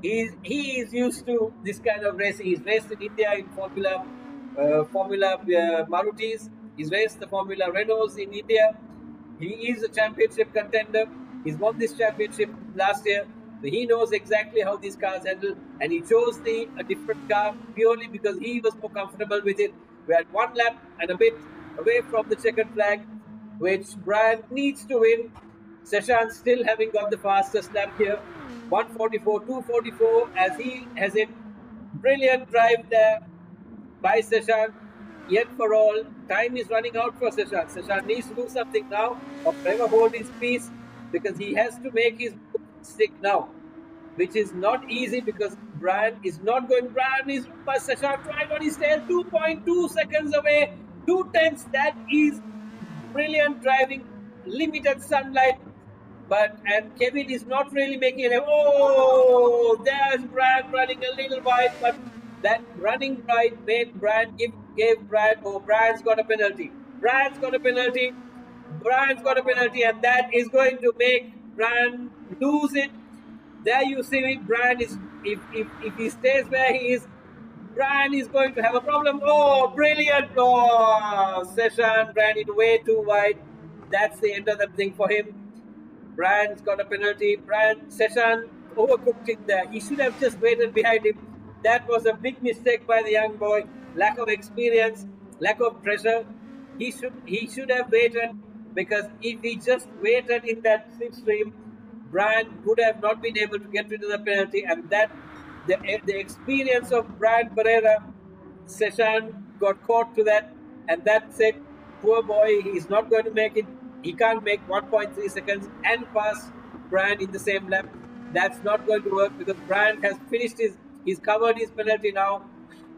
Speaker 1: He is used to this kind of racing. He's raced in India in Formula Marutis. He's raced the Formula Renaults in India. He is a championship contender. He's won this championship last year. So he knows exactly how these cars handle, and he chose a different car purely because he was more comfortable with it. We had 1 lap and a bit away from the checkered flag, which Brian needs to win. Seshan still having got the fastest lap here. 144, 244 as he has it. Brilliant drive there by Seshan. Yet for all, time is running out for Seshan. Seshan needs to do something now or forever hold his peace because he has to make his stick now, which is not easy because Brian is not going. Brian is, but Seshan tried on his tail, 2.2 seconds away, 2 tenths. That is brilliant driving, limited sunlight. And Kevin is not really making it. Oh, there's Brian running a little wide, but that running wide made Brian gave Brian. Oh, Brian's got a penalty. Brian's got a penalty. Brian's got a penalty, and that is going to make Brian lose it. There you see it. Brian is if he stays where he is, Brian is going to have a problem. Oh, brilliant! Oh, Seshan ran it way too wide. That's the end of the thing for him. Brian's got a penalty. Seshan overcooked it there. He should have just waited behind him. That was a big mistake by the young boy. Lack of experience, lack of pressure. He should have waited because if he just waited in that slipstream, Brian would have not been able to get rid of the penalty. And that the experience of Brian Pereira, Seshan got caught to that, and that's it. Poor boy, he's not going to make it. He can't make 1.3 seconds and pass Brian in the same lap. That's not going to work because Brian has finished he's covered his penalty now.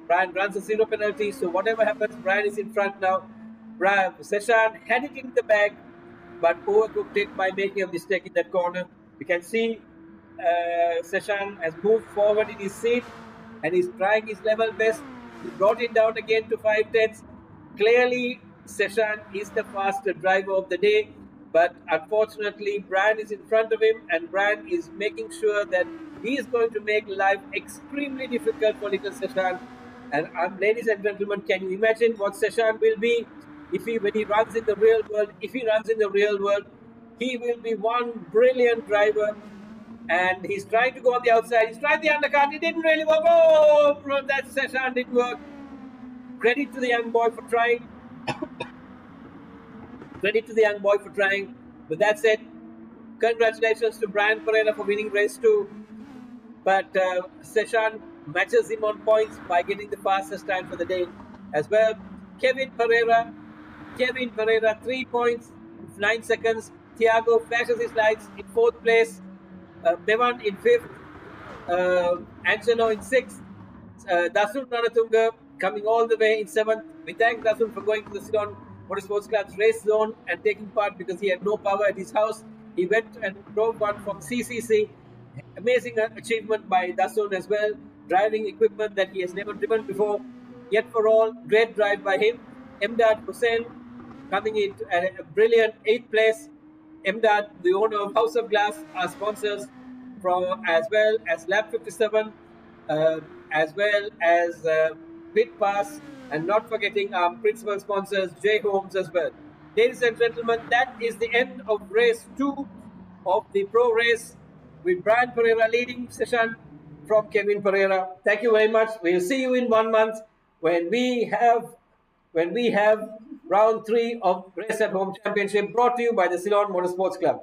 Speaker 1: Brian runs a 0 penalty, so whatever happens, Brian is in front now. Seshan had it in the bag, but overcooked it by making a mistake in that corner. You can see Seshan has moved forward in his seat and he's trying his level best. He brought it down again to 5 tenths. Clearly, Seshan is the faster driver of the day, but unfortunately, Brian is in front of him, and Brian is making sure that he is going to make life extremely difficult for little Seshan. And ladies and gentlemen, can you imagine what Seshan will be when he runs in the real world? If he runs in the real world, he will be one brilliant driver. And he's trying to go on the outside. He's tried the undercut. It didn't really work. Oh, that Seshan didn't work. Credit to the young boy for trying. Credit to the young boy for trying. But that's it. Congratulations to Brian Pereira for winning race 2. But Seshan matches him on points by getting the fastest time for the day as well. Kevin Pereira, 3 points, 9 seconds. Thiago flashes his lights in 4th place. Bevan in 5th. Angelo in 6th. Dasun Ranatunga coming all the way in 7th. We thank Dasun for going to the Ceylon Motorsports Club's race zone and taking part because he had no power at his house. He went and drove one from CCC. Amazing achievement by Dasun as well. Driving equipment that he has never driven before. Yet for all, great drive by him. Emdad Hussain coming in at a brilliant 8th place. Emdad, the owner of House of Glass, our sponsors, as well as Lab 57, as well as Pit Pass, and not forgetting our principal sponsors, J Homes as well. Ladies and gentlemen, that is the end of race 2 of the pro race with Brian Pereira leading session from Kevin Pereira. Thank you very much. We'll see you in 1 month when we have round 3 of Race at Home Championship brought to you by the Ceylon Motorsports Club.